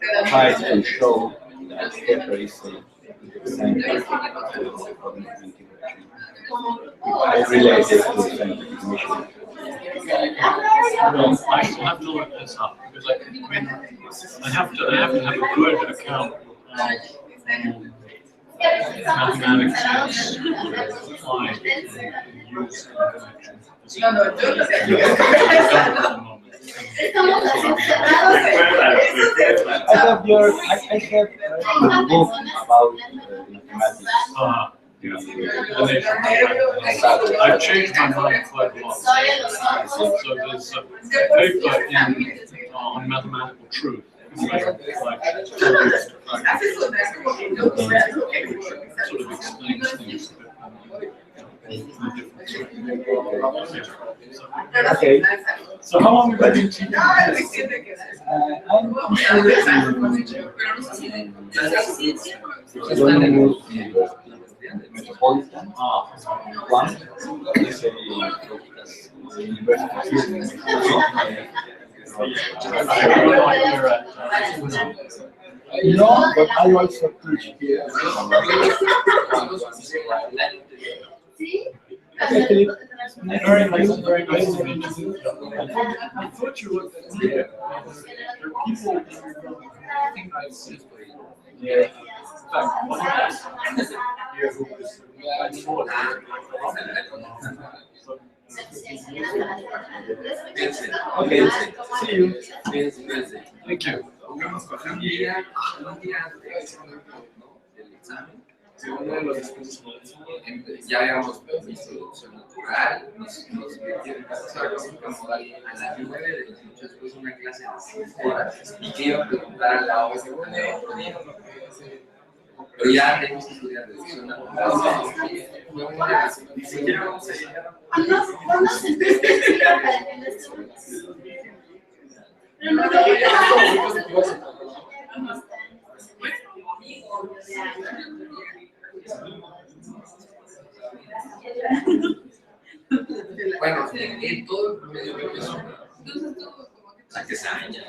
I try to show that Kepler is a scientific cognitive integration. I relate it to scientific mission. Well, I still have to look this up because I have to have a good account of mathematics applied and used in connection. I have a book about mathematics. I've changed my mind quite a lot. So there's a paper on mathematical truth. Sort of explains things Okay. So how long have you been teaching? I'm Metropolitan one is a university. UNAM. No, but I also teach here. Very nice, very nice to meet you. I thought you looked at here. There are people I think I've seen. Yeah. In fact, one of us here who was Okay, see you. Thank you. Un día antes del examen, uno de los estudios, ya habíamos visto introducción natural, nos metieron a las 9 de la noche después de una clase de 5 horas y que iba a preguntar a la hora pero ya tenemos que estudiar reducción natural. Ni siquiera vamos a llegar. Bueno, en todo el promedio de la que se daña.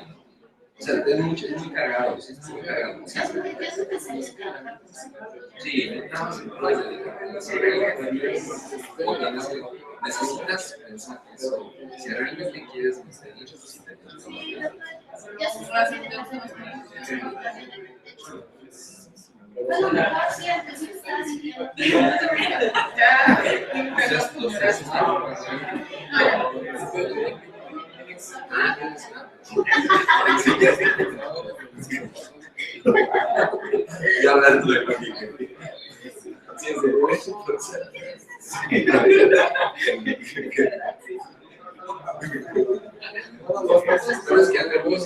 O sea, es muy cargado, es muy cargado. O sea, sí, nada más puedes dedicar. Necesitas pensar eso. Si realmente quieres tener ya hablando de lógica. Pero es que al revés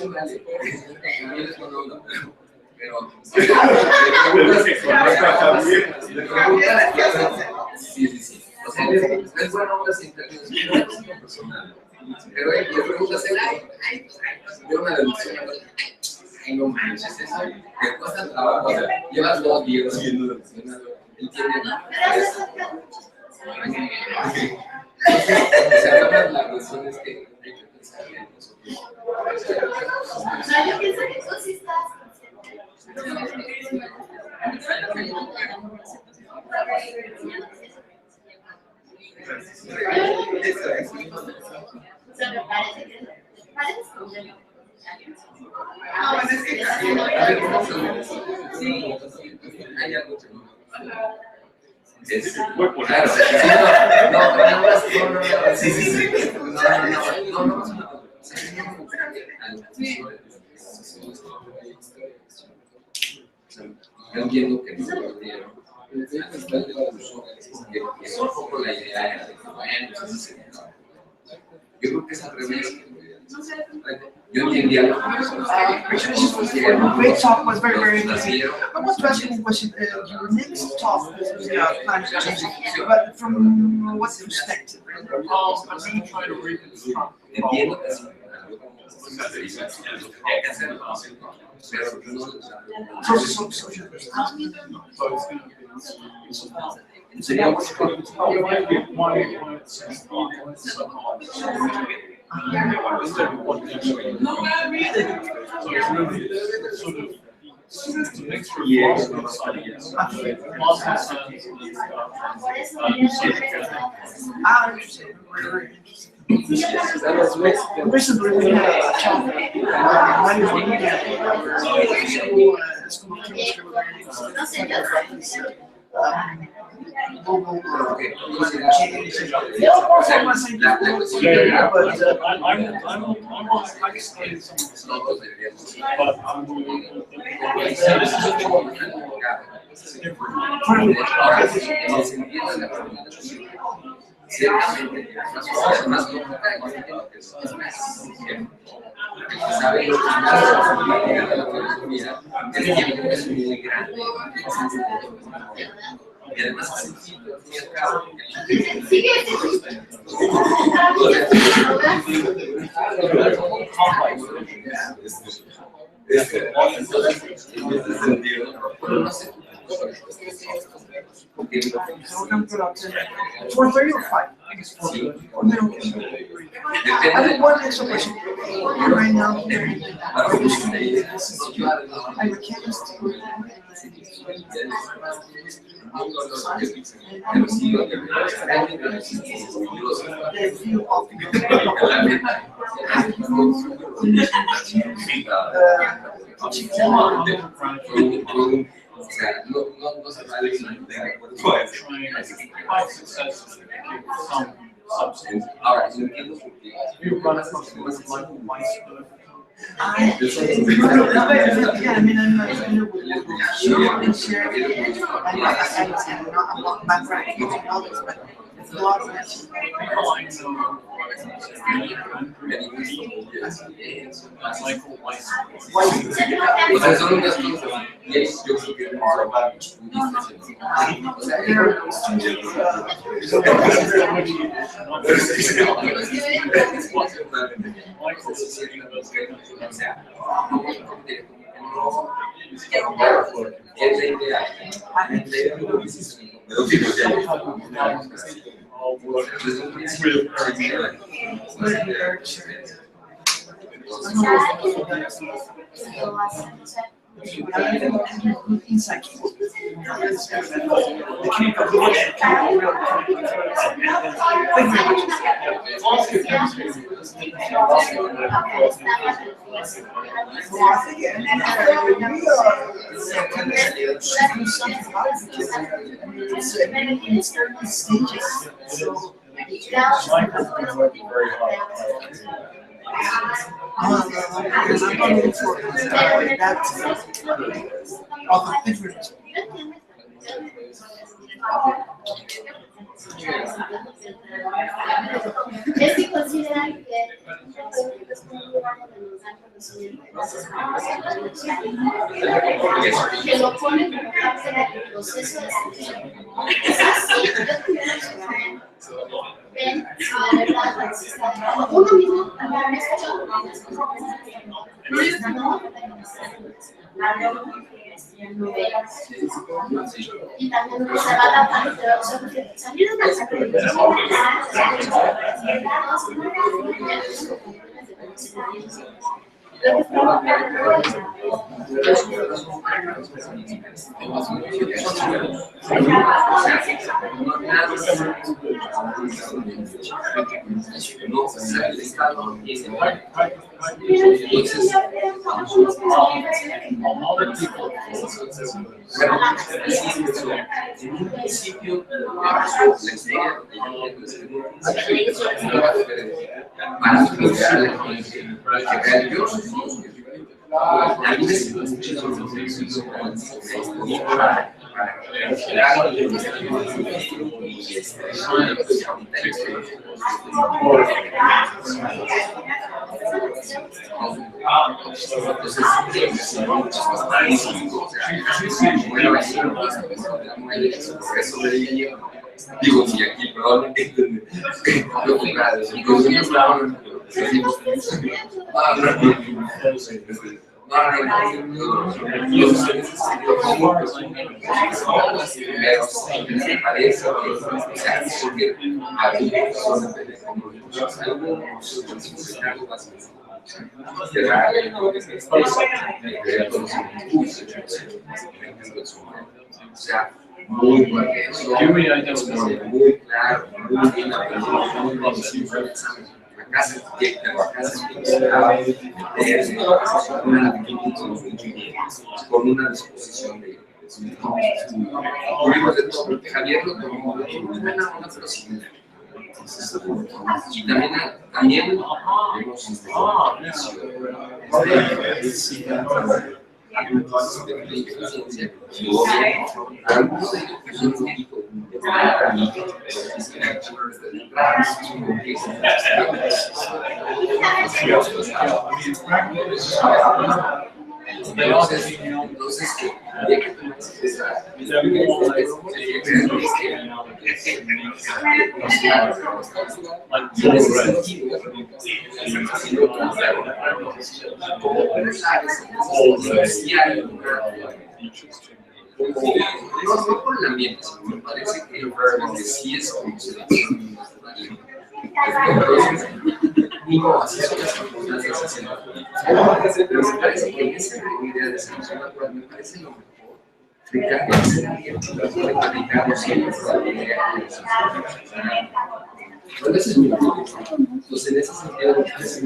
pero sí. O sea, es bueno las intervenciones personales. Pero hay preguntas de una deducción. Ay, no manches, eso te cuesta trabajo. O sea, llevas 2 días haciendo deducción. ¿Entiendes? O sea, una de las razones que hay que pensar en nosotros. Yo pienso que tú sí estás. Hay algo que no. Yo entiendo que no lo dieron. Es un poco la idea de que, bueno, yo creo que es al revés. Yo entendía lo que Great talk was very interesting. I want to ask you one question. Your next talk is plan to change, but from what perspective? I'm going to try to reconstruct. Entiendo que sí. Hay que hacerlo, pero no Social sería Recently we had a talk ciertamente más complicada que sabe lo que el tiempo es muy grande y además es sencillo entonces en este sentido no sé porque So we're gonna put up to 4:30 or 5? I think it's 4:30. Or middle. I have one extra question. Right now, here in I'm a chemist. O sea, no se vale de acuerdo. Quite successfully give some substance. Ahora, yo entiendo por qué. You run across the Michael Weisberg. I mean, I'm not familiar with Kitcher and I'm not background in all this, but it's a lot of mention. Michael Weisberg. O sea, son unas cosas. Y es, yo creo que es más normal. O sea, Insight. Es que consideran que es un lugar donde nos dan conocimiento que lo ponen como parte del proceso de estudio. Es así, ven, si de verdad uno mismo también es hecho y también se va a tapar, pero salir de una digo, si aquí probablemente o sea, muy claro, muy bien la casa con una disposición de tuvimos de todo, porque Javier lo tomó una proximidad. Y también hemos entonces no por el ambiente, sino me parece que sí es como se dice. Digo, así son las circunstancias haciendo. Pero me parece que esa idea de selección natural me parece lo mejor. De ser abierto, de platicar siempre. Ese es mi punto. Entonces, en ese sentido, me parece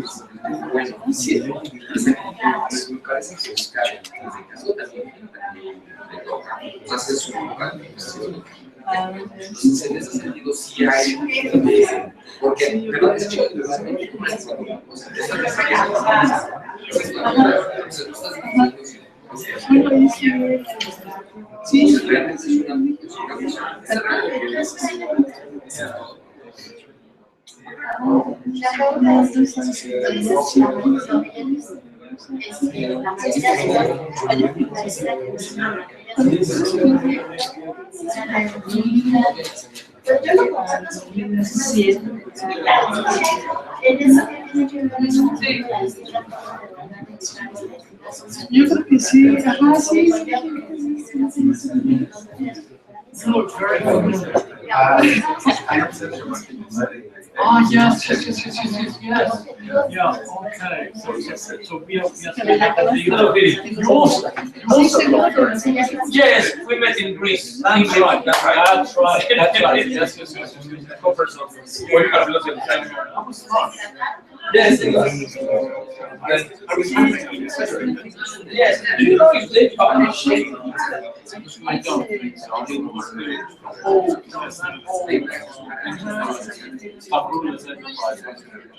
bueno. Sí, me parece que buscar, en este caso también, le toca, hacer su participación. Entonces, en ese sentido, sí hay, porque, pero es que realmente, o sea, esa necesidad, sí, realmente es una Yo creo que sí, ajá, sí. Oh, yes. Yeah, okay. So we have Yes, we met in Greece. That's right. That's right. Yes. I was fun. Yes. Yes. Do you know if they publish it? I don't think so. I didn't want to.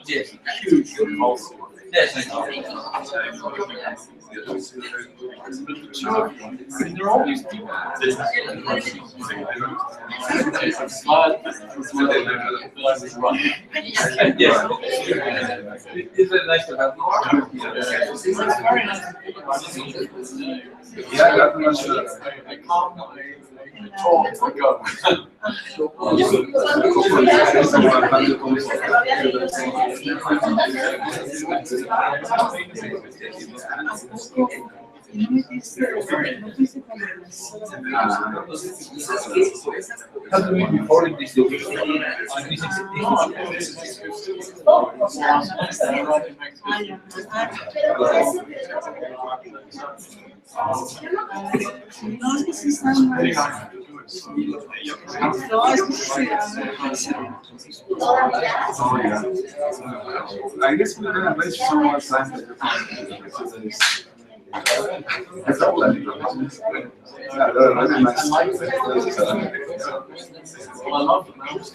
Yes. Huge. Yes, I know. There are all these people. Yes. It's very nice to have more. I talk for government. I guess we're gonna waste some more time. Well, I love the mountains.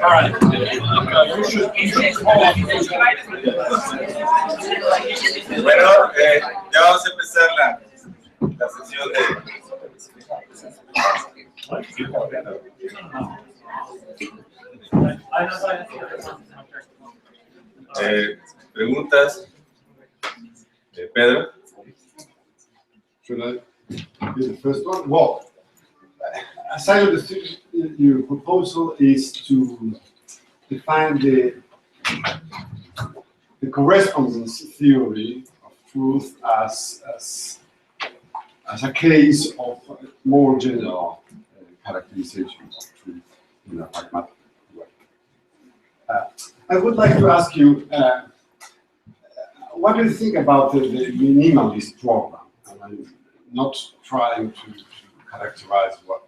All right. Bueno, ya vamos a empezar la sesión de preguntas. Pedro. Should I be the first one? Well, as I understood, your proposal is to define the correspondence theory of truth as a case of more general characterization of truth in a pragmatic way. I would like to ask you, what do you think about the minimalist program? And I'm not trying to characterize what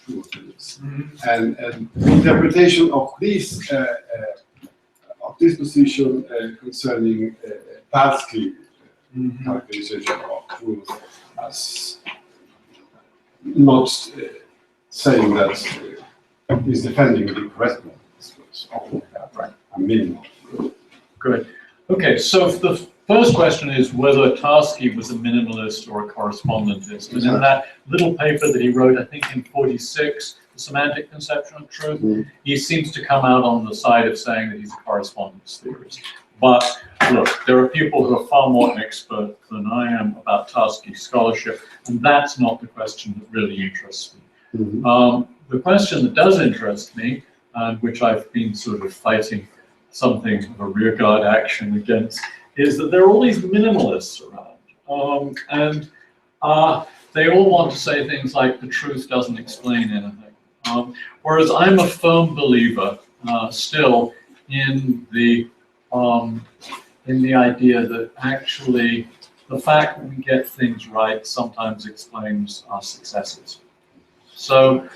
truth is, and interpretation of this position concerning Tarski characterization of truth as not saying that is defending the correctness, but only a minimal. Great. Okay, so the first question is whether Tarski was a minimalist or a correspondentist. And in that little paper that he wrote, I think in 46, The Semantic Conception of Truth, he seems to come out on the side of saying that he's a correspondence theorist. But look, there are people who are far more expert than I am about Tarski's scholarship, and that's not the question that really interests me. The question that does interest me, and which I've been sort of fighting something of a rearguard action against, is that there are all these minimalists around, and they all want to say things like the truth doesn't explain anything. Whereas I'm a firm believer still in the idea that actually the fact that we get things right sometimes explains our successes. So,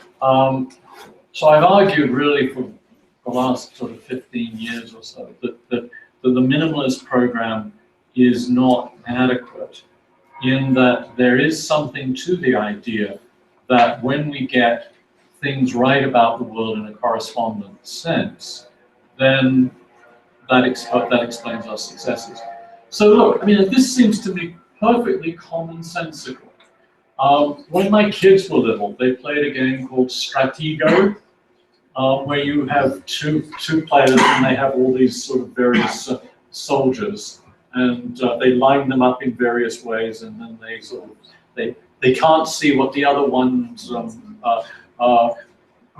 so I've argued really for the last sort of 15 years or so that the minimalist program is not adequate, in that there is something to the idea that when we get things right about the world in a correspondent sense, then that explains our successes. So look, I mean, this seems to me perfectly commonsensical. When my kids were little, they played a game called Stratego, where you have two players and they have all these sort of various soldiers, and they line them up in various ways, and then they sort of they can't see what the other one's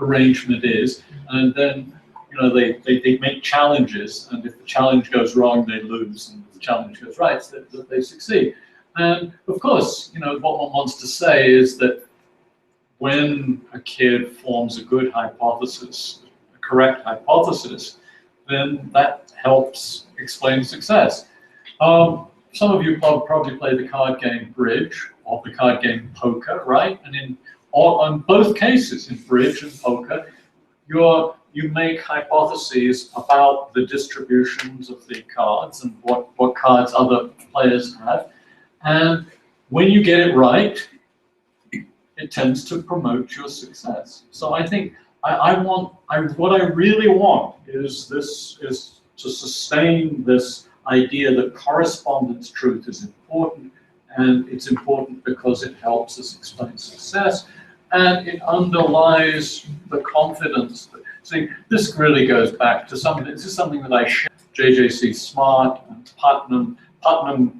arrangement is, and then they make challenges, and if the challenge goes wrong, they lose, and if the challenge goes right, they succeed. And of course, what one wants to say is that when a kid forms a good hypothesis, a correct hypothesis, then that helps explain success. Some of you probably play the card game Bridge or the card game Poker, right? And in both cases, in Bridge and Poker, you're you make hypotheses about the distributions of the cards and what cards other players have. And when you get it right, it tends to promote your success. So I think what I really want is to sustain this idea that correspondence truth is important, and it's important because it helps us explain success, and it underlies the confidence. See, this really goes back to this is something that I share. JJC Smart and Putnam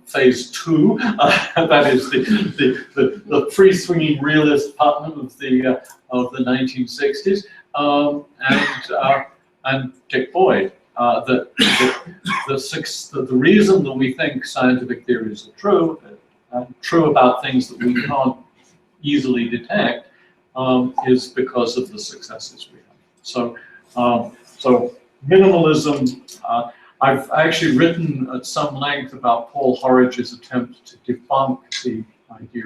Phase 2, that is the free-swinging realist Putnam of the 1960s, and Dick Boyd. The reason that we think scientific theories are true about things that we can't easily detect, is because of the successes we have. So minimalism. I've actually written at some length about Paul Horridge's attempt to debunk the idea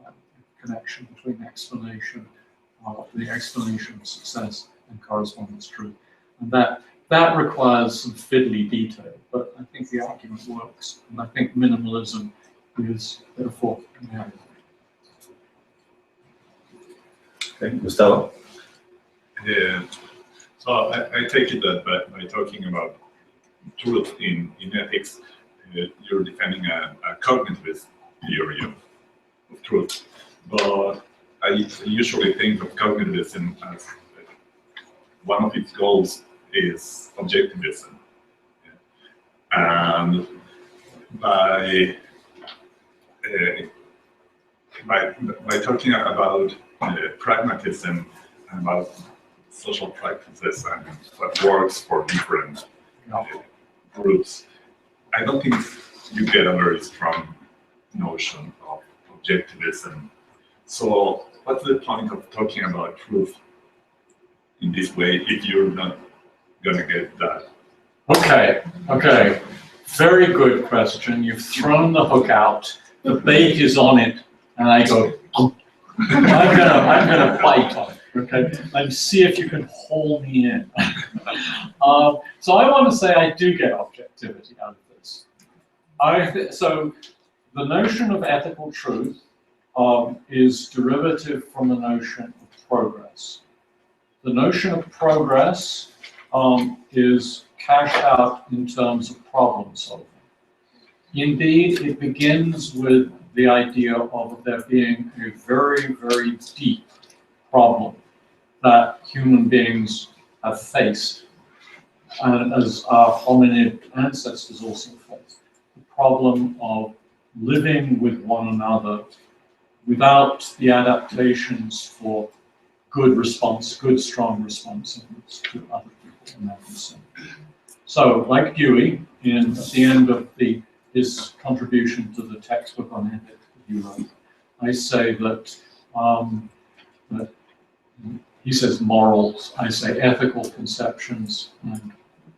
of connection between explanation, the explanation of success and correspondence truth, and that requires some fiddly detail. But I think the argument works, and I think minimalism is therefore inherent. Okay, Gustavo. So I take it that by talking about truth in ethics, you're defending a cognitivist theory of truth. But I usually think of cognitivism as one of its goals is objectivism. And by talking about pragmatism and about social practices and what works for different groups, I don't think you get a very strong notion of objectivism. So what's the point of talking about truth in this way if you're not going to get that? Okay. Very good question. You've thrown the hook out. The bait is on it, and I go, I'm gonna bite on it. Okay, and see if you can haul me in. So I want to say I do get objectivity out of this. So the notion of ethical truth is derivative from the notion of progress. The notion of progress is cashed out in terms of problem solving. Indeed, it begins with the idea of there being a very, very deep problem that human beings have faced, and as our hominid ancestors also faced, the problem of living with one another without the adaptations for good, strong responsiveness to other people in that concern. So, like Dewey, at the end of his contribution to the textbook on ethics that you wrote, I say that he says morals, I say ethical conceptions and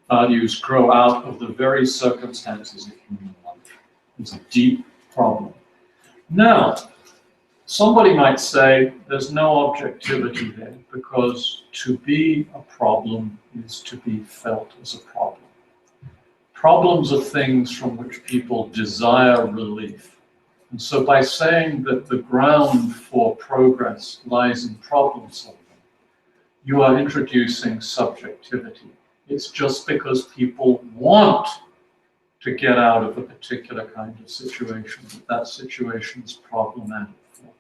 values grow out of the very circumstances of human life. It's a deep problem. Now, somebody might say there's no objectivity there because to be a problem is to be felt as a problem. Problems are things from which people desire relief. And so by saying that the ground for progress lies in problem solving, you are introducing subjectivity. It's just because people want to get out of a particular kind of situation that situation is problematic for them.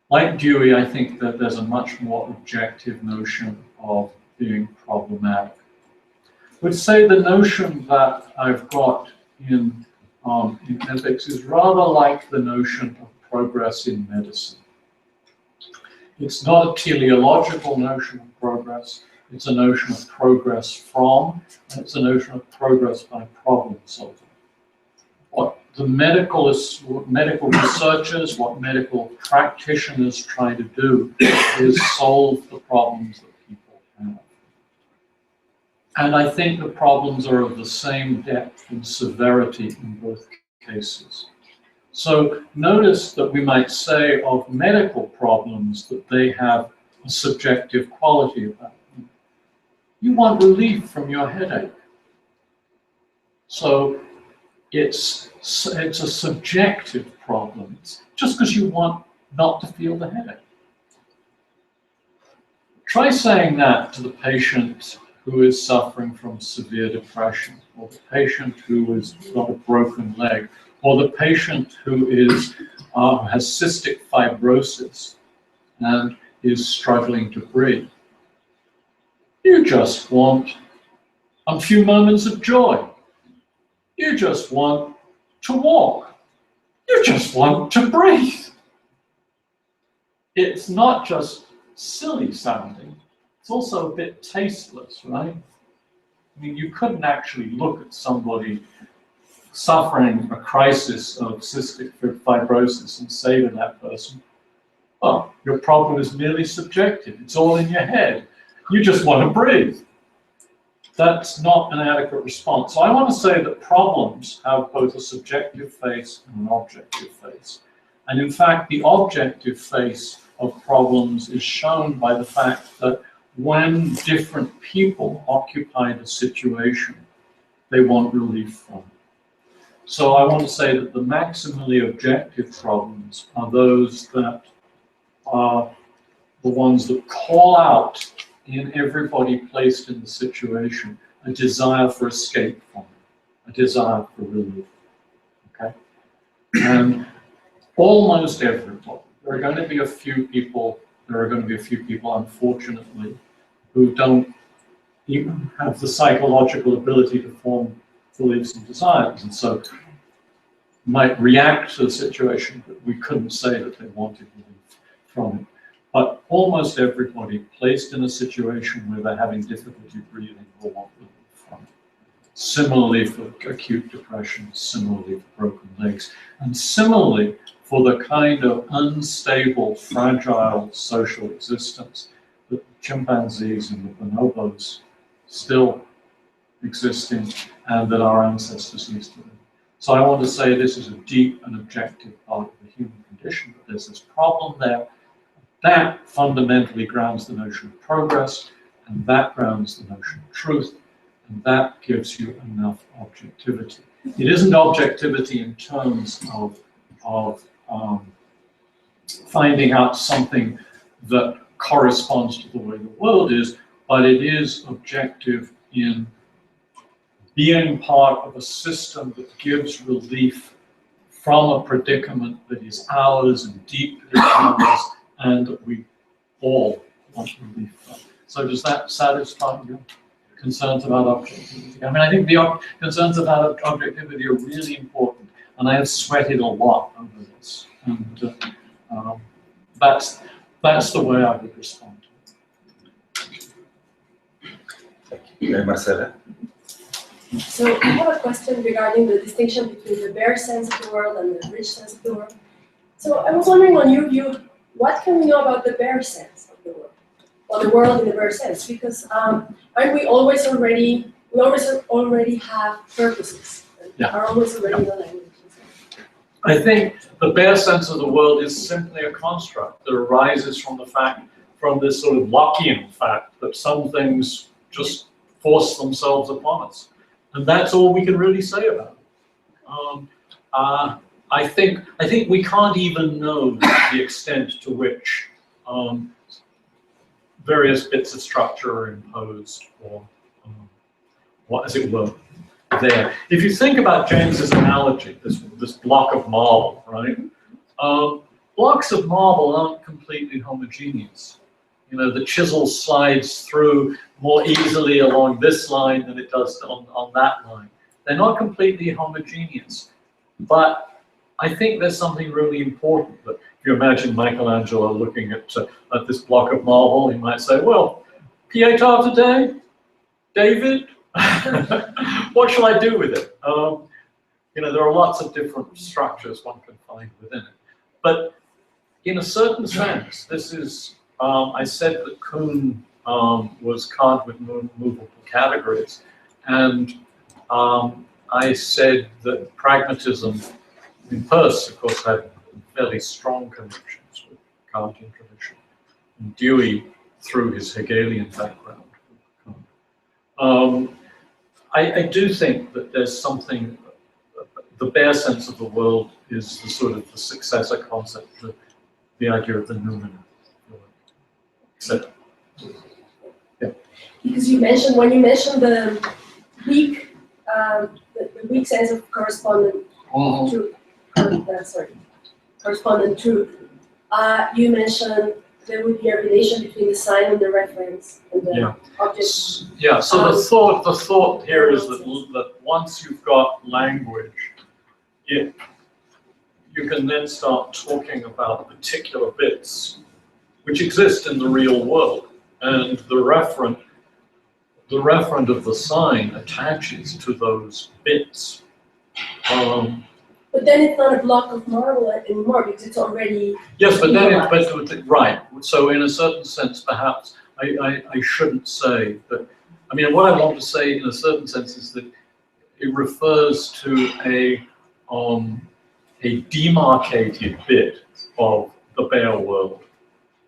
Like Dewey, I think that there's a much more objective notion of being problematic. I would say the notion that I've got in ethics is rather like the notion of progress in medicine. It's not a teleological notion of progress, it's a notion of progress from, and it's a notion of progress by problem solving. What the medical researchers, what medical practitioners try to do is solve the problems that people have. And I think the problems are of the same depth and severity in both cases. So notice that we might say of medical problems that they have a subjective quality about them. You want relief from your headache. So it's a subjective problem. It's just because you want not to feel the headache. Try saying that to the patient who is suffering from severe depression, or the patient who has got a broken leg, or the patient who is has cystic fibrosis and is struggling to breathe. You just want a few moments of joy. You just want to walk. You just want to breathe. It's not just silly sounding, it's also a bit tasteless, right? I mean, you couldn't actually look at somebody suffering a crisis of cystic fibrosis and say to that person, oh, your problem is merely subjective. It's all in your head. You just want to breathe. That's not an adequate response. So I want to say that problems have both a subjective face and an objective face. And in fact, the objective face of problems is shown by the fact that when different people occupy the situation, they want relief from it. So I want to say that the maximally objective problems are those that are the ones that call out in everybody placed in the situation a desire for escape from it, a desire for relief. Okay? And almost everybody, there are going to be a few people, unfortunately, who don't even have the psychological ability to form beliefs and desires, and so might react to the situation, but we couldn't say that they wanted relief from it. But almost everybody placed in a situation where they're having difficulty breathing will want relief from it. Similarly for acute depression, similarly for broken legs, and similarly for the kind of unstable, fragile social existence that chimpanzees and the bonobos still exist in and that our ancestors used to live. So I want to say this is a deep and objective part of the human condition, but there's this problem there. That fundamentally grounds the notion of progress, and that grounds the notion of truth, and that gives you enough objectivity. It isn't objectivity in terms of finding out something that corresponds to the way the world is, but it is objective in being part of a system that gives relief from a predicament that is ours and deeply ours, and that we all want relief from. So does that satisfy your concerns about objectivity? I mean, I think the concerns about objectivity are really important, and I have sweated a lot over this, and that's the way I would respond to it. Marcela? So I have a question regarding the distinction between the bare sense of the world and the rich sense of the world. So I was wondering, on your view, what can we know about the bare sense of the world, or the world in the bare sense? Because aren't we always already have purposes, Yeah. are always already in the language? I think the bare sense of the world is simply a construct that arises from this sort of Lockean fact that some things just force themselves upon us. And that's all we can really say about it. I think we can't even know the extent to which various bits of structure are imposed, or what, as it were, there. If you think about James's analogy, this block of marble, right? Blocks of marble aren't completely homogeneous. You know, the chisel slides through more easily along this line than it does on that line. They're not completely homogeneous, but I think there's something really important. That if you imagine Michelangelo looking at this block of marble, he might say, well, Pietà today, David, what shall I do with it? You know, there are lots of different structures one can find within it. But in a certain sense, this is, I said that Kuhn was carved with movable categories, and I said that pragmatism, in Peirce, of course, had fairly strong connections with Kantian tradition, and Dewey, through his Hegelian background, I do think that there's something, the bare sense of the world is the sort of the successor concept to the idea of the noumenon. So, yeah. Because you mentioned, when you mentioned the weak sense of correspondent truth, correspondent truth, you mentioned there would be a relation between the sign and the reference and the object. Yeah, so the thought here is that once you've got language, you can then start talking about particular bits which exist in the real world, and the referent of the sign attaches to those bits. But then it's not a block of marble anymore because it's already. Yes, but then right. So in a certain sense, perhaps I shouldn't say that. I mean, what I want to say in a certain sense is that it refers to a demarcated bit of the bare world,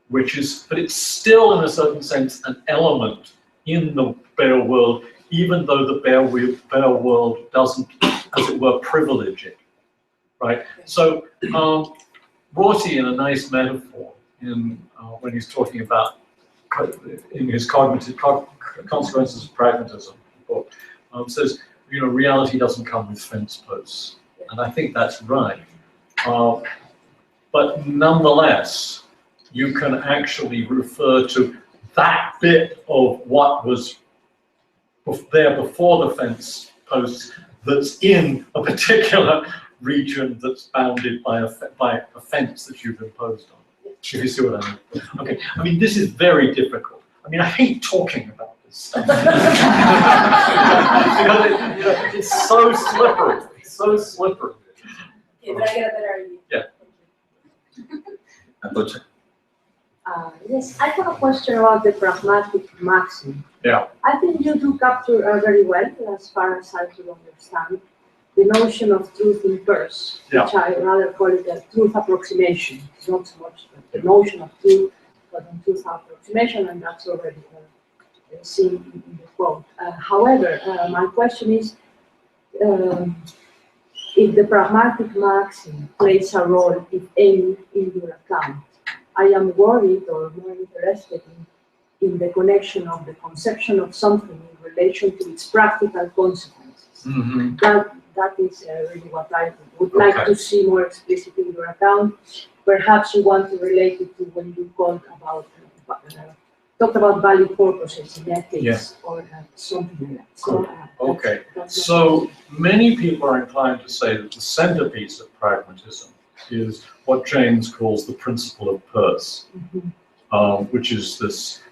which is, but it's still in a certain sense an element in the bare world, even though the bare world doesn't, as it were, privilege it. Right. So Rorty, in a nice metaphor, when he's talking about in his cognitive consequences of pragmatism book, says, reality doesn't come with fence posts, and I think that's right. But nonetheless, you can actually refer to that bit of what was there before the fence posts that's in a particular region that's bounded by a fence that you've imposed on. If you see what I mean. Okay, I mean, this is very difficult. I mean, I hate talking about this stuff. Because it's so slippery. It's so slippery. Okay, but I get a better idea. Yeah. Yes, I have a question about the pragmatic maxim. Yeah. I think you do capture very well, as far as I could understand, the notion of truth in verse, which I rather call it a truth approximation. It's not so much the notion of truth, but a truth approximation, and that's already seen in the quote. However, my question is, if the pragmatic maxim plays a role, if any, in your account, I am worried or more interested in the connection of the conception of something in relation to its practical consequences. Mm-hmm. That is really what I would like to see more explicit in your account. Perhaps you want to relate it to when you talked about valid purposes in ethics or something like that. So, okay, so many people are inclined to say that the centerpiece of pragmatism is what James calls the principle of Peirce, which is this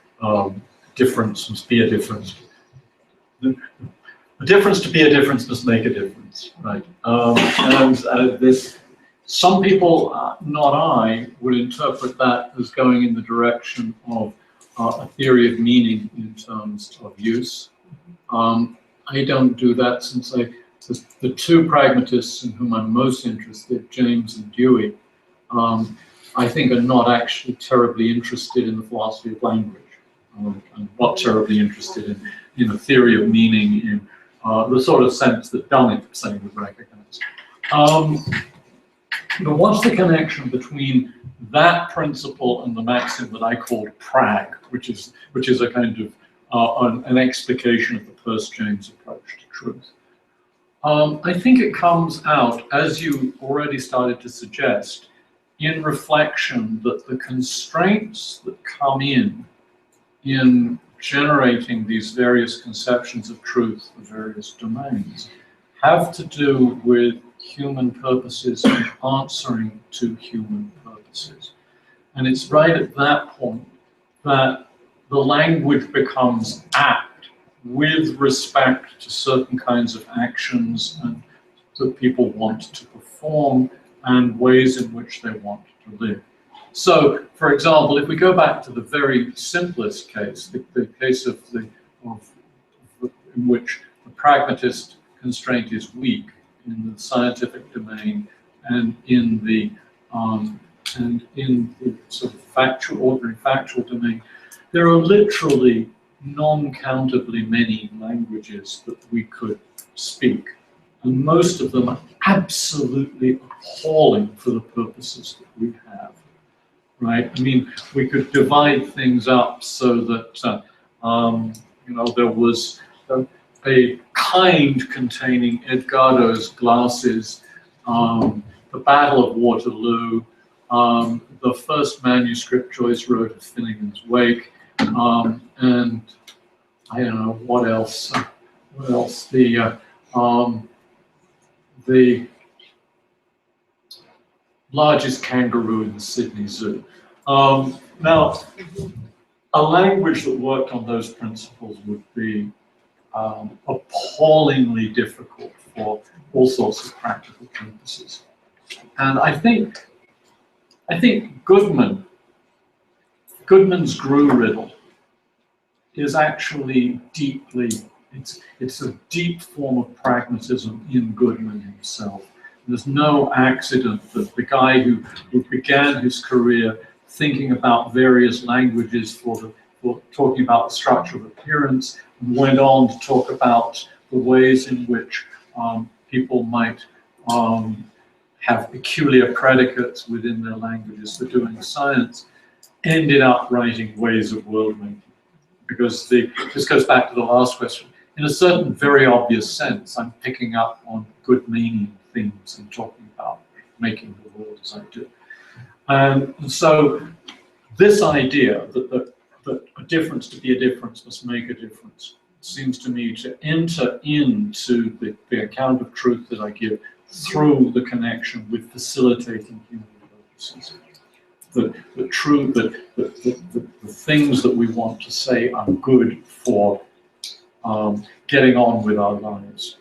difference must be a difference. The difference to be a difference must make a difference, right? Some people, not I, would interpret that as going in the direction of a theory of meaning in terms of use. I don't do that, since the two pragmatists in whom I'm most interested, James and Dewey, I think are not actually terribly interested in the philosophy of language, and not terribly interested in a theory of meaning in the sort of sense that Dunnett saying would recognize. What's the connection between that principle and the maxim that I called prag, which is a kind of an explication of the Peirce-James approach to truth? I think it comes out, as you already started to suggest, in reflection that the constraints that come in generating these various conceptions of truth for various domains have to do with human purposes and answering to human purposes. And it's right at that point that the language becomes apt with respect to certain kinds of actions and that people want to perform and ways in which they want to live. So, for example, if we go back to the very simplest case, the case in which the pragmatist constraint is weak in the scientific domain and in the sort of ordinary factual domain, there are literally non-countably many languages that we could speak, and most of them are absolutely appalling for the purposes that we have, right? I mean, we could divide things up so that, you know, there was a kind containing Edgardo's glasses, the Battle of Waterloo, the first manuscript Joyce wrote of Finnegan's Wake, and I don't know what else. What else? The largest kangaroo in the Sydney Zoo. Now, a language that worked on those principles would be appallingly difficult for all sorts of practical purposes. And I think Goodman's Grue riddle is actually deeply, it's a deep form of pragmatism in Goodman himself. There's no accident that the guy who began his career thinking about various languages for talking about the structure of appearance, and went on to talk about the ways in which people might have peculiar predicates within their languages for doing science, ended up writing Ways of World Making. Because this goes back to the last question. In a certain very obvious sense, I'm picking up on Goodmanian themes and talking about making the world as I do. And so this idea that a difference to be a difference must make a difference seems to me to enter into the account of truth that I give through the connection with facilitating human purposes. The things that we want to say are good for getting on with our lives.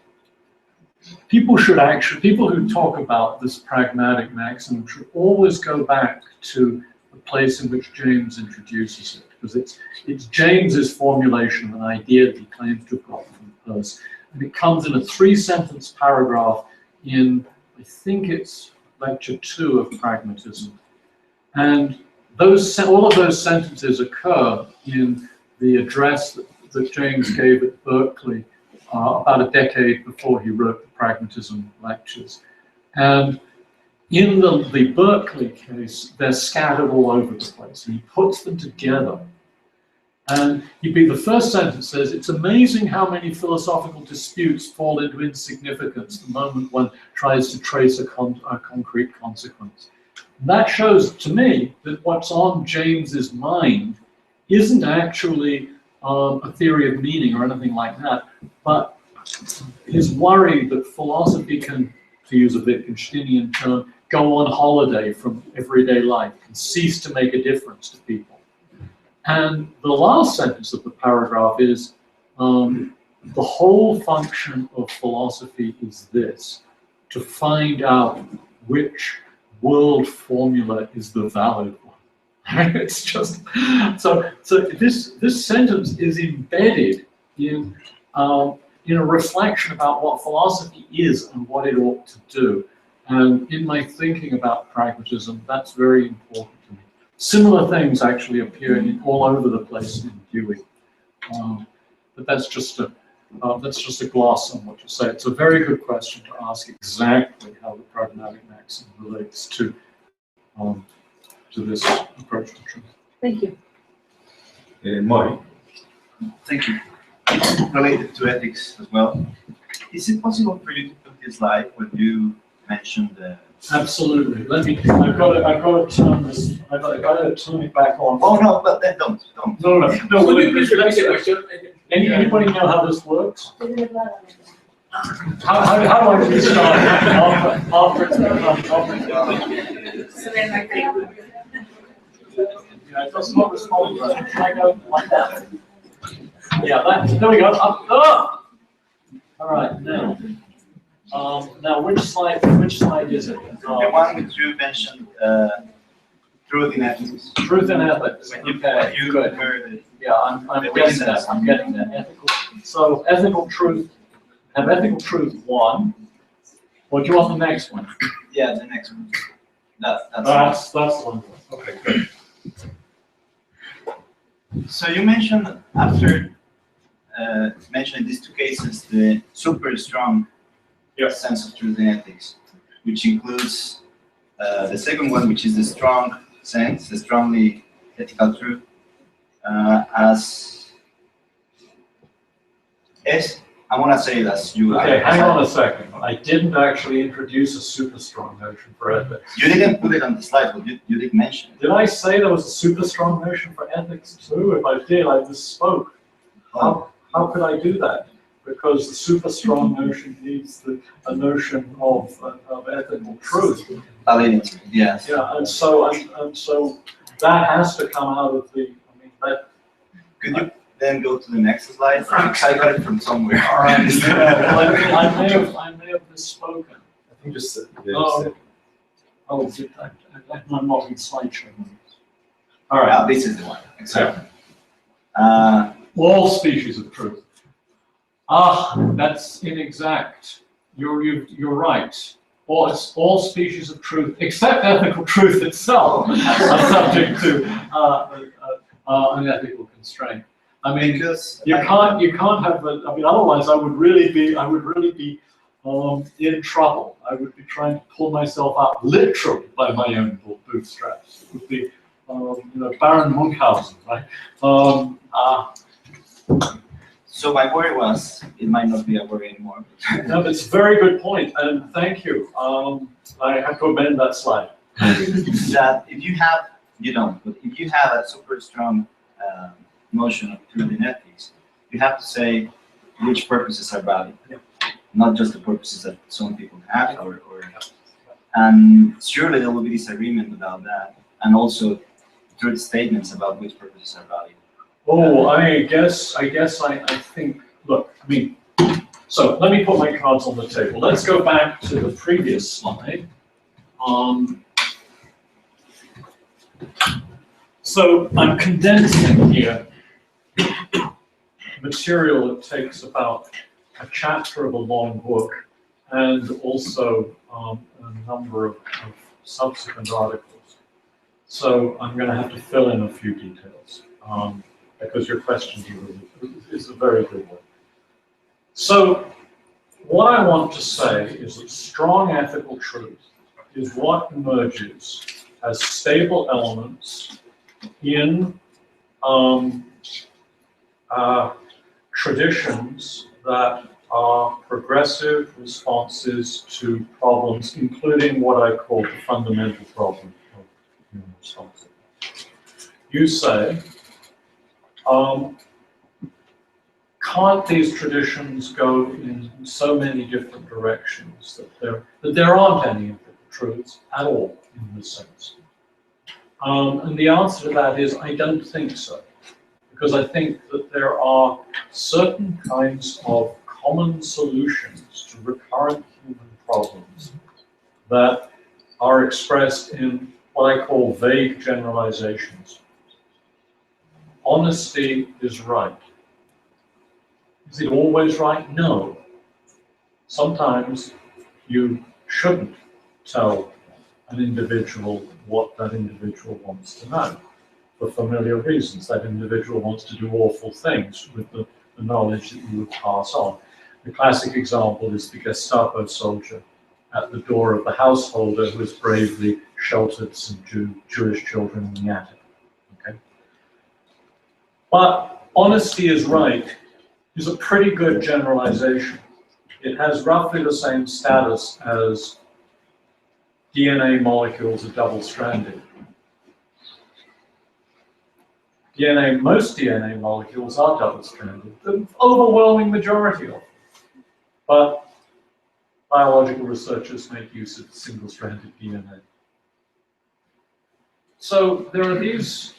People who talk about this pragmatic maximum should always go back to the place in which James introduces it, because it's James's formulation of an idea that he claims to have got from Peirce, and it comes in a 3-sentence paragraph in, I think it's lecture 2 of Pragmatism. And all of those sentences occur in the address that James gave at Berkeley about a decade before he wrote the Pragmatism lectures. And in the Berkeley case, they're scattered all over the place, and he puts them together. And the first sentence says, it's amazing how many philosophical disputes fall into insignificance the moment one tries to trace a concrete consequence. And that shows to me that what's on James's mind isn't actually a theory of meaning or anything like that, but his worry that philosophy can, to use a Wittgensteinian term, go on holiday from everyday life, can cease to make a difference to people. And the last sentence of the paragraph is, the whole function of philosophy is this, to find out which world formula is the valid one. It's just, so this sentence is embedded in a reflection about what philosophy is and what it ought to do. And in my thinking about pragmatism, that's very important to me. Similar things actually appear all over the place in Dewey. But that's just a gloss on what you say. It's a very good question to ask exactly how the pragmatic maxim relates to this approach to truth. Thank you. Mori. Thank you. Related to ethics as well. Is it possible for you to put this slide when you mentioned the... Absolutely. I've got to turn this. I've got to turn it back on. Oh no, but then don't. No. Anybody know how this works? How do I restart after it's it does not respond. Try go like that. Yeah, there we go. All right, now. Now, which slide is it? The one which you mentioned, truth in ethics. Truth in ethics. When you good. Yeah, I'm getting that. I'm getting that. Ethical truth. Have ethical truth 1. Or do you want the next one? Yeah, the next one. That's the one. Okay, good. So you mentioned, after mentioning these two cases, the super strong sense of truth in ethics, which includes the second one, which is the strong sense, the strongly ethical truth, I want to say it as you. Okay, hang on a second. I didn't actually introduce a super strong notion for ethics. You didn't put it on the slide, but you did mention it. Did I say there was a super strong notion for ethics too? If I did, I misspoke. How could I do that? Because the super strong notion needs a notion of ethical truth. Validity, yes. Yeah, and so that has to come out of the. I mean, that. Could you then go to the next slide? I got it from somewhere. All right. I may have misspoken. I think just I'm not in slideshow. All right. This is the one. Exactly. All species of truth. That's inexact. You're right. All species of truth, except ethical truth itself, are subject to an ethical constraint. I mean, you can't have. I mean, otherwise, I would really be in trouble. I would be trying to pull myself up literally by my own bootstraps. It would be, Baron Munchausen, right? So my worry was, it might not be a worry anymore. No, that's a very good point, and thank you. I have to amend that slide. That if you have, but if you have a super strong notion of truth in ethics, you have to say which purposes are valid, not just the purposes that some people have, and surely there will be disagreement about that, and also truth statements about which purposes are valid. Oh, I think, look, I mean, so let me put my cards on the table. Let's go back to the previous slide. So I'm condensing here material that takes about a chapter of a long book and also a number of subsequent articles. So I'm going to have to fill in a few details. Because your question is a very good one. So what I want to say is that strong ethical truth is what emerges as stable elements in traditions that are progressive responses to problems, including what I call the fundamental problem of human responsiveness. You say, can't these traditions go in so many different directions that there aren't any ethical truths at all in this sense? And the answer to that is, I don't think so. Because I think that there are certain kinds of common solutions to recurrent human problems that are expressed in what I call vague generalizations. Honesty is right. Is it always right? No. Sometimes you shouldn't tell an individual what that individual wants to know for familiar reasons. That individual wants to do awful things with the knowledge that you would pass on. The classic example is the Gestapo soldier at the door of the householder who has bravely sheltered some Jewish children in the attic. Okay? But honesty is right is a pretty good generalization. It has roughly the same status as DNA molecules are double-stranded. Most DNA molecules are double-stranded, the overwhelming majority of them. But biological researchers make use of single-stranded DNA. So there are these,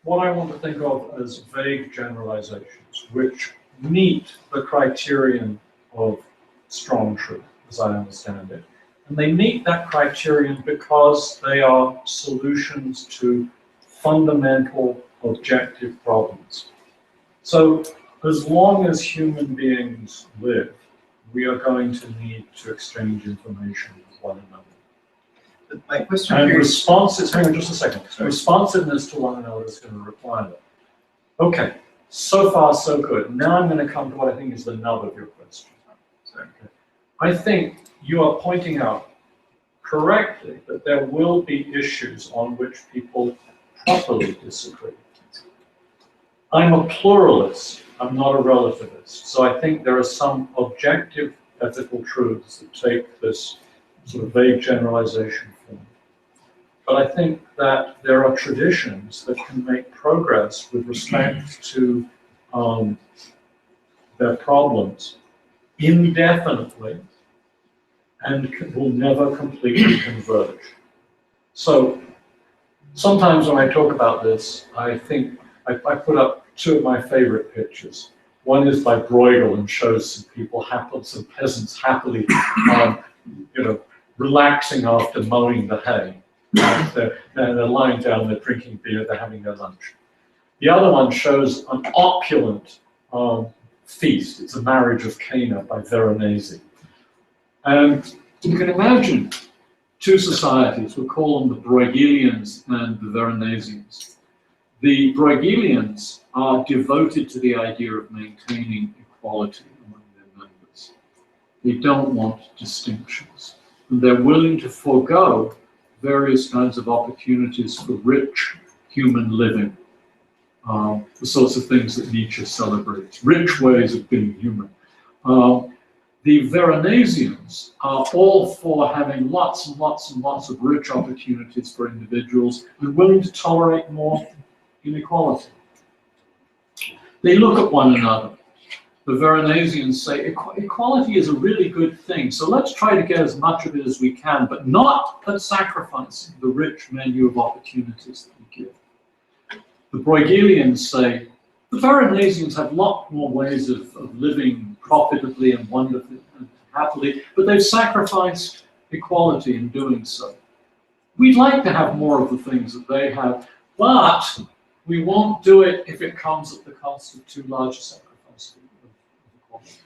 what I want to think of as vague generalizations, which meet the criterion of strong truth, as I understand it. And they meet that criterion because they are solutions to fundamental objective problems. So as long as human beings live, we are going to need to exchange information with one another. But my question and here responses, hang on just a second. Sorry. Responsiveness to one another is going to require that. Okay, so far so good. Now I'm going to come to what I think is the nub of your question. Okay. I think you are pointing out correctly that there will be issues on which people properly disagree. I'm a pluralist, I'm not a relativist, so I think there are some objective ethical truths that take this sort of vague generalization form. But I think that there are traditions that can make progress with respect to their problems indefinitely and will never completely converge. So sometimes when I talk about this, I think I put up two of my favorite pictures. One is by Bruegel and shows some people, some peasants happily, relaxing after mowing the hay. They're lying down, they're drinking beer, they're having their lunch. The other one shows an opulent feast. It's a marriage of Cana by Veronese. And you can imagine two societies, we'll call them the Bruegelians and the Veronesians. The Bruegelians are devoted to the idea of maintaining equality among their members. They don't want distinctions. And they're willing to forego various kinds of opportunities for rich human living, the sorts of things that Nietzsche celebrates, rich ways of being human. The Veronesians are all for having lots and lots and lots of rich opportunities for individuals and willing to tolerate more inequality. They look at one another. The Veronesians say equality is a really good thing, so let's try to get as much of it as we can, but not at sacrificing the rich menu of opportunities that we give. The Bruegelians say the Veronesians have a lot more ways of living profitably and wonderfully and happily, but they've sacrificed equality in doing so. We'd like to have more of the things that they have, but we won't do it if it comes at the cost of too large a sacrifice of equality.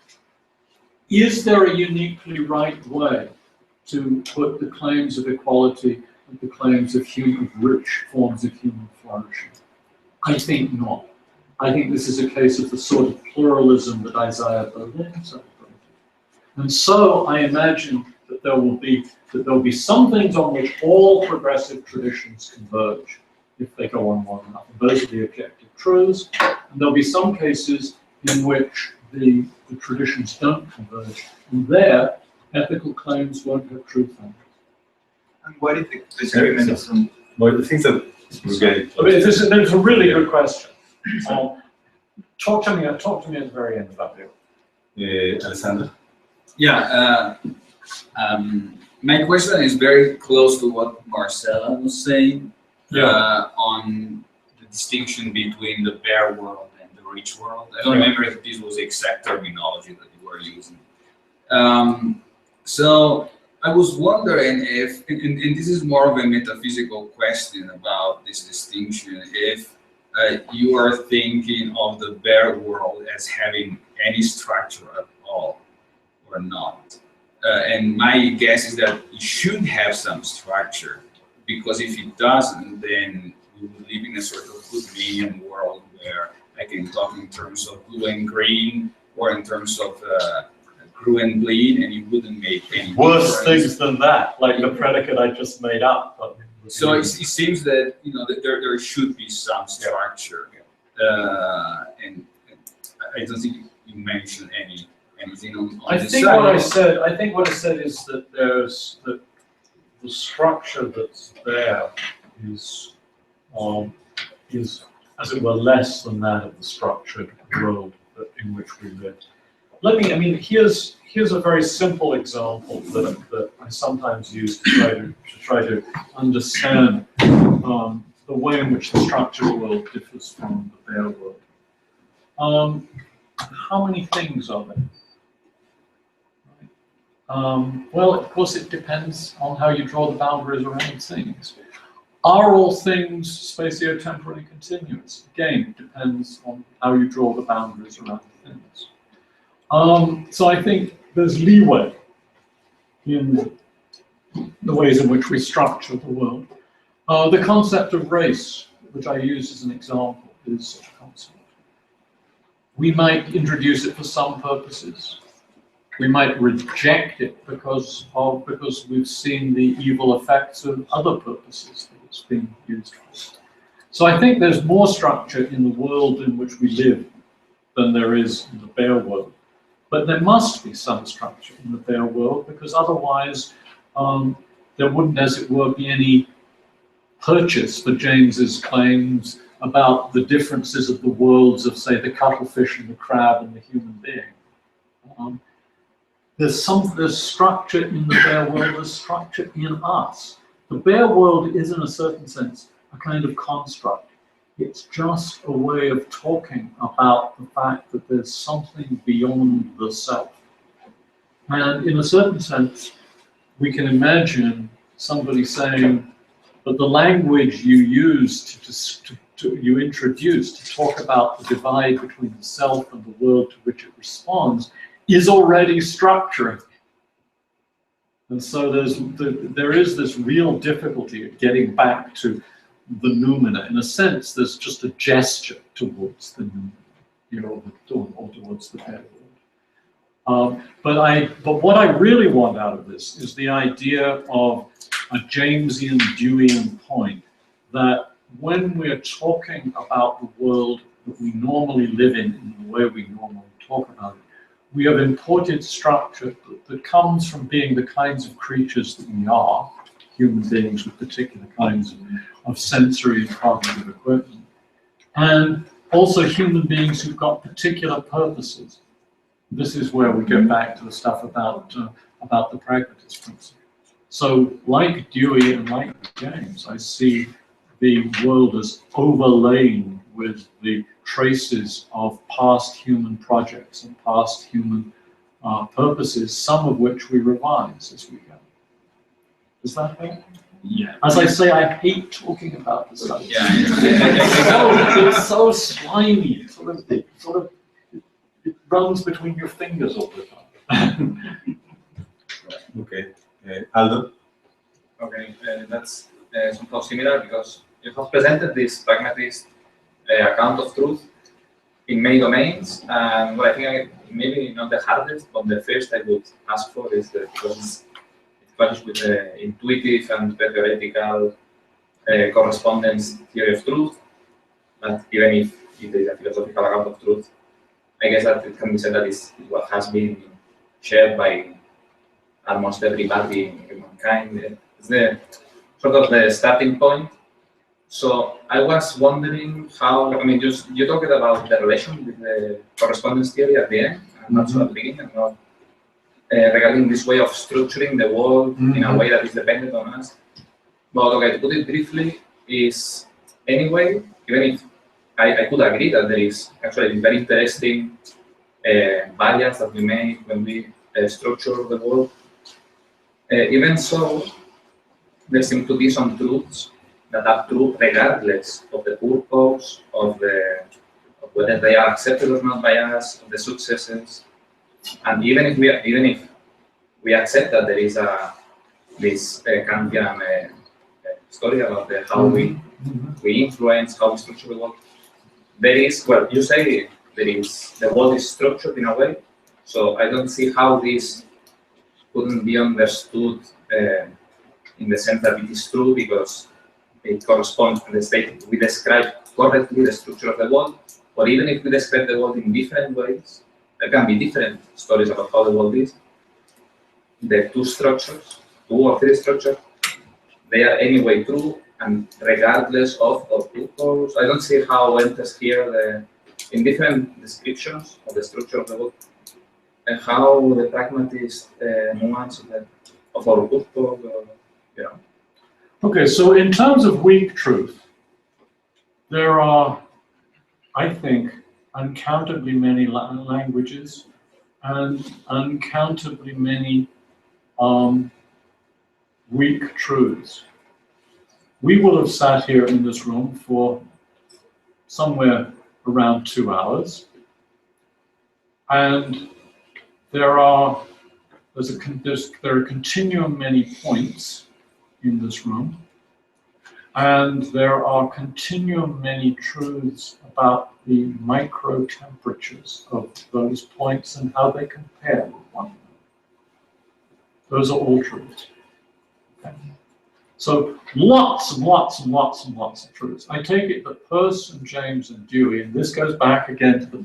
Is there a uniquely right way to put the claims of equality and the claims of rich forms of human flourishing? I think not. I think this is a case of the sort of pluralism that Isaiah Berlin celebrated. And so I imagine that there will be some things on which all progressive traditions converge if they go on long enough. And those are the objective truths. And there'll be some cases in which the traditions don't converge. And there, ethical claims won't have truth on it. And what if the disagreement is on? Well, the things that we're getting. I mean, it's a really good question. Talk to me at the very end about it. Alessandra? Yeah, my question is very close to what Marcela was saying on the distinction between the bare world and the rich world. I don't remember if this was the exact terminology that you were using. So I was wondering if, and this is more of a metaphysical question about this distinction, if you are thinking of the bare world as having any structure at all or not. And my guess is that it should have some structure, because if it doesn't, then we would live in a sort of good medium world where I can talk in terms of blue and green, or in terms of grew and bleed, and it wouldn't make any worse things than that, like the predicate I just made up. So it seems that that there should be some structure, and I don't think you mentioned anything on I this think side. I think what I said is that the structure that's there is as it were less than that of the structured world in which we live. Here's a very simple example that I sometimes use to try to understand the way in which the structured world differs from the bare world. How many things are there? Well, of course, it depends on how you draw the boundaries around things. Are all things spatio-temporally continuous? Again, it depends on how you draw the boundaries around things. So I think there's leeway in the ways in which we structure the world. The concept of race, which I use as an example, is such a concept. We might introduce it for some purposes. We might reject it because we've seen the evil effects of other purposes that it's being used for. So I think there's more structure in the world in which we live than there is in the bare world. But there must be some structure in the bare world, because otherwise there wouldn't, as it were, be any purchase for James's claims about the differences of the worlds of, say, the cuttlefish and the crab and the human being. There's structure in the bare world, there's structure in us. The bare world is, in a certain sense, a kind of construct. It's just a way of talking about the fact that there's something beyond the self. And in a certain sense, we can imagine somebody saying, but the language you use you introduce to talk about the divide between the self and the world to which it responds is already structuring. And so there is this real difficulty of getting back to the noumena. In a sense, there's just a gesture towards the noumena, or towards the bare world. But what I really want out of this is the idea of a Jamesian Deweyan point, that when we're talking about the world that we normally live in the way we normally talk about it, we have imported structure that comes from being the kinds of creatures that we are, human beings with particular kinds of sensory and cognitive equipment, and also human beings who've got particular purposes. This is where we get back to the stuff about the pragmatist principle. So, like Dewey and like James, I see the world as overlain with the traces of past human projects and past human purposes, some of which we revise as we go. Is that fair? Yeah. As I say, I hate talking about this stuff. Yeah. It's so slimy. It runs between your fingers all the time. Okay. Aldo? Okay, that's somehow similar, because you have presented this pragmatist account of truth in many domains, and what I think maybe not the hardest, but the first I would ask for is because it clashes with the intuitive and theoretical correspondence theory of truth. But even if it is a philosophical account of truth, I guess that it can be said that it's what has been shared by almost everybody in humankind. It's the sort of the starting point. So I was wondering how, I mean, you talked about the relation with the correspondence theory at the end, and not so at the beginning, and not regarding this way of structuring the world in a way that is dependent on us. But okay, to put it briefly, is anyway, even if I could agree that there is actually very interesting bias that we make when we structure the world, even so, there seem to be some truths that are true regardless of the purpose, of whether they are accepted or not by us, of the successes. And even if we accept that there is this Kantian story about how we influence, how we structure the world, there is, well, you say the world is structured in a way, so I don't see how this couldn't be understood in the sense that it is true because it corresponds to the state we describe correctly the structure of the world, or even if we describe the world in different ways, there can be different stories about how the world is. The two or three structures, they are anyway true, and regardless of purpose, I don't see how enters here in different descriptions of the structure of the world, and how the pragmatist nuance of our purpose, you know. Okay, so in terms of weak truth, there are, I think, uncountably many languages and uncountably many weak truths. We will have sat here in this room for somewhere around 2 hours, and there are a continuum many points in this room, And there are continuum many truths about the micro temperatures of those points and how they compare with one another. Those are all truths. Okay. So lots and lots and lots and lots of truths. I take it that Peirce and James and Dewey, and this goes back again to the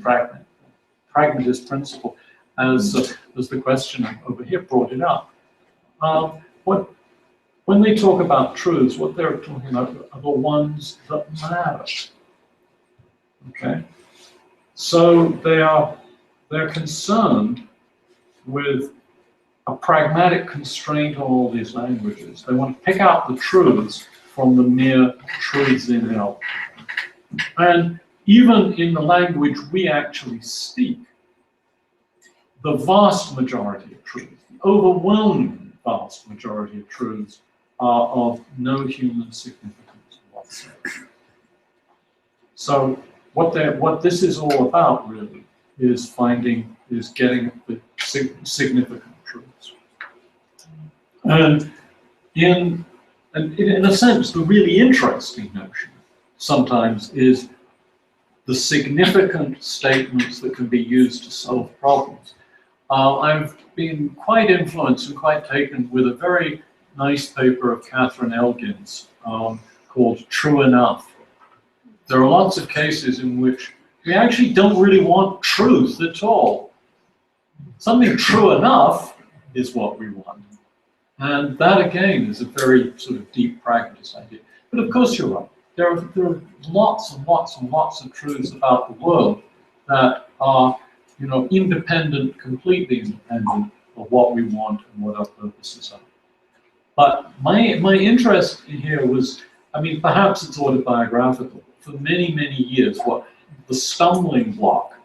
pragmatist principle, as the questioner over here brought it up. When they talk about truths, what they're talking about are the ones that matter. Okay, so they're concerned with a pragmatic constraint on all these languages. They want to pick out the truths from the mere truths in L. And even in the language we actually speak, the vast majority of truths, the overwhelming vast majority of truths, are of no human significance whatsoever. So what this is all about really is getting the significant truths. And in a sense, the really interesting notion sometimes is the significant statements that can be used to solve problems. I've been quite influenced and quite taken with a very nice paper of Catherine Elgin's called True Enough. There are lots of cases in which we actually don't really want truth at all. Something true enough is what we want. And that again is a very sort of deep pragmatist idea. But of course you're right. There are lots and lots and lots of truths about the world that are, independent, completely independent of what we want and what our purposes are. But my interest here was, perhaps it's autobiographical. For many, many years, what the stumbling block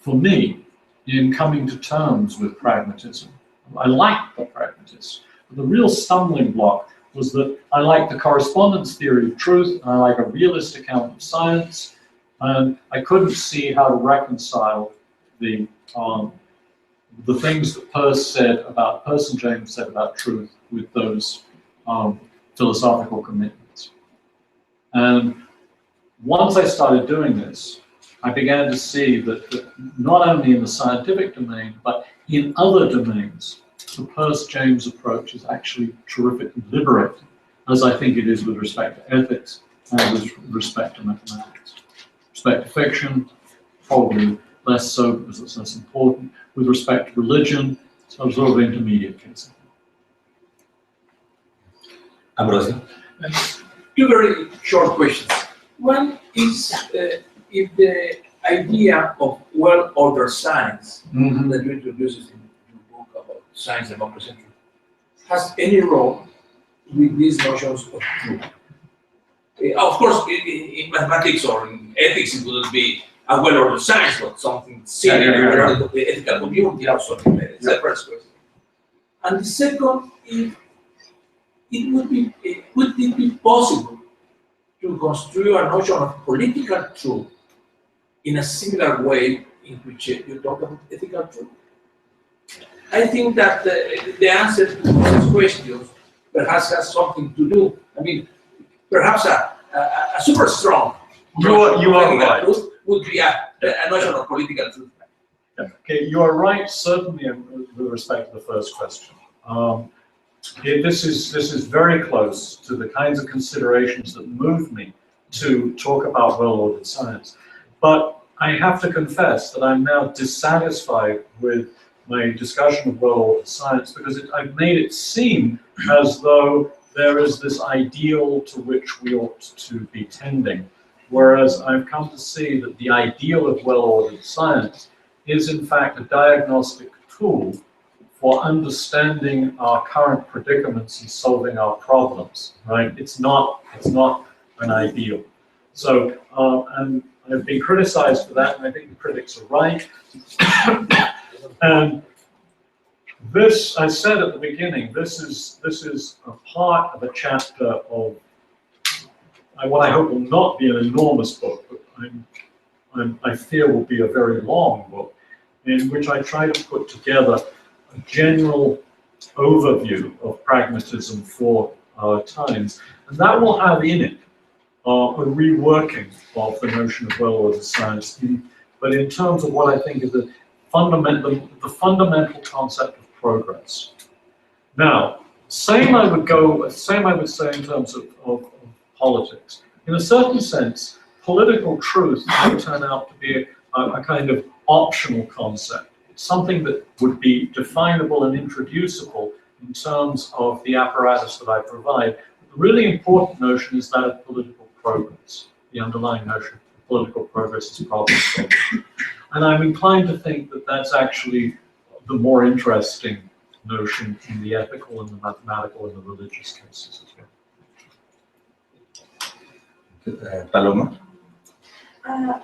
for me in coming to terms with pragmatism, I liked the pragmatists, but the real stumbling block was that I like the correspondence theory of truth, and I like a realist account of science, and I couldn't see how to reconcile the things that Peirce and James said about truth with those philosophical commitments. And once I started doing this, I began to see that not only in the scientific domain, but in other domains, the Peirce-James approach is actually terrifically liberating, as I think it is with respect to ethics and with respect to mathematics. With respect to fiction, probably less so because it's less important. With respect to religion, it's a sort of intermediate case. Ambrosio? Two very short questions. One is if the idea of well-ordered science that you introduced in your book about science, democracy, and truth has any role with these notions of truth. Of course, in mathematics or in ethics, it wouldn't be a well-ordered science, but something similar to the ethical community or something like that. It's the first question. And the second, would it be possible to construe a notion of political truth in a similar way in which you talk about ethical truth? I think that the answer to those questions perhaps has something to do. Perhaps a super strong you are right. Truth would be a notion of political truth. Yeah. Okay, you are right, certainly with respect to the first question. This is very close to the kinds of considerations that move me to talk about well-ordered science. But I have to confess that I'm now dissatisfied with my discussion of well-ordered science because I've made it seem as though there is this ideal to which we ought to be tending, whereas I've come to see that the ideal of well-ordered science is in fact a diagnostic tool for understanding our current predicaments and solving our problems, right? It's not an ideal. So, and I've been criticized for that, and I think the critics are right. And this, I said at the beginning, this is a part of a chapter of what I hope will not be an enormous book, but I fear will be a very long book, in which I try to put together a general overview of pragmatism for our times. And that will have in it a reworking of the notion of well-ordered science, but in terms of what I think is the fundamental concept of progress. Now, same I would say in terms of politics. In a certain sense, political truth may turn out to be a kind of optional concept. It's something that would be definable and introducible in terms of the apparatus that I provide. The really important notion is that of political progress. The underlying notion of political progress is problem solving. And I'm inclined to think that that's actually the more interesting notion in the ethical and the mathematical and the religious cases as well. Paloma?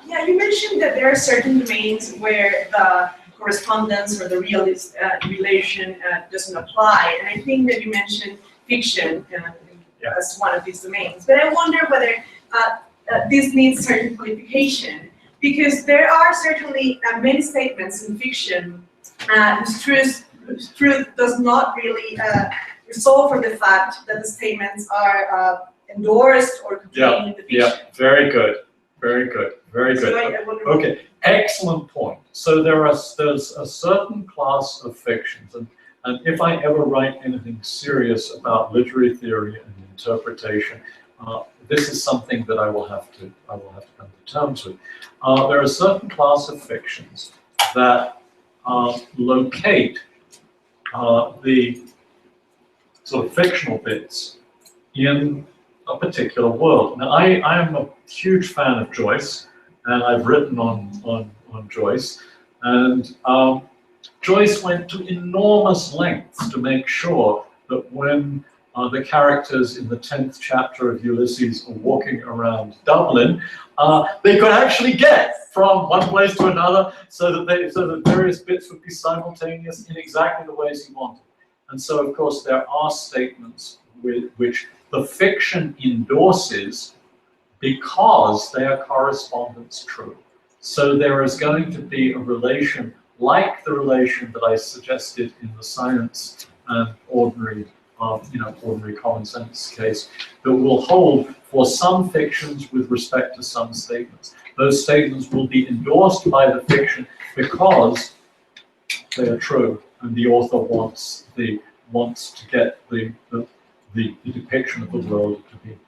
Yeah, you mentioned that there are certain domains where the correspondence or the realist relation doesn't apply, and I think that you mentioned fiction as one of these domains. But I wonder whether this needs certain qualification, because there are certainly many statements in fiction whose truth does not really resolve from the fact that the statements are endorsed or contained in the fiction. Yeah, very good. Very good, very good. Okay, excellent point. So there's a certain class of fictions, and if I ever write anything serious about literary theory and interpretation, this is something that I will have to come to terms with. There are a certain class of fictions that locate the sort of fictional bits in a particular world. Now, I am a huge fan of Joyce, and I've written on Joyce, and Joyce went to enormous lengths to make sure that when the characters in the 10th chapter of Ulysses are walking around Dublin, they could actually get from one place to another, so that various bits would be simultaneous in exactly the ways he wanted. And so, of course, there are statements which the fiction endorses because they are correspondence true. So there is going to be a relation like the relation that I suggested in the science and ordinary common sense case that will hold for some fictions with respect to some statements. Those statements will be endorsed by the fiction because they are true, and the author wants to get the depiction of the world to be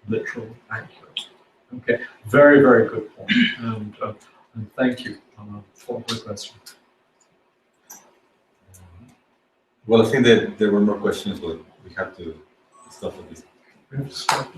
literally accurate. Okay, very, very good point, and thank you for the question. Well, I think that there were more questions, but we have to stop at this. We have to stop.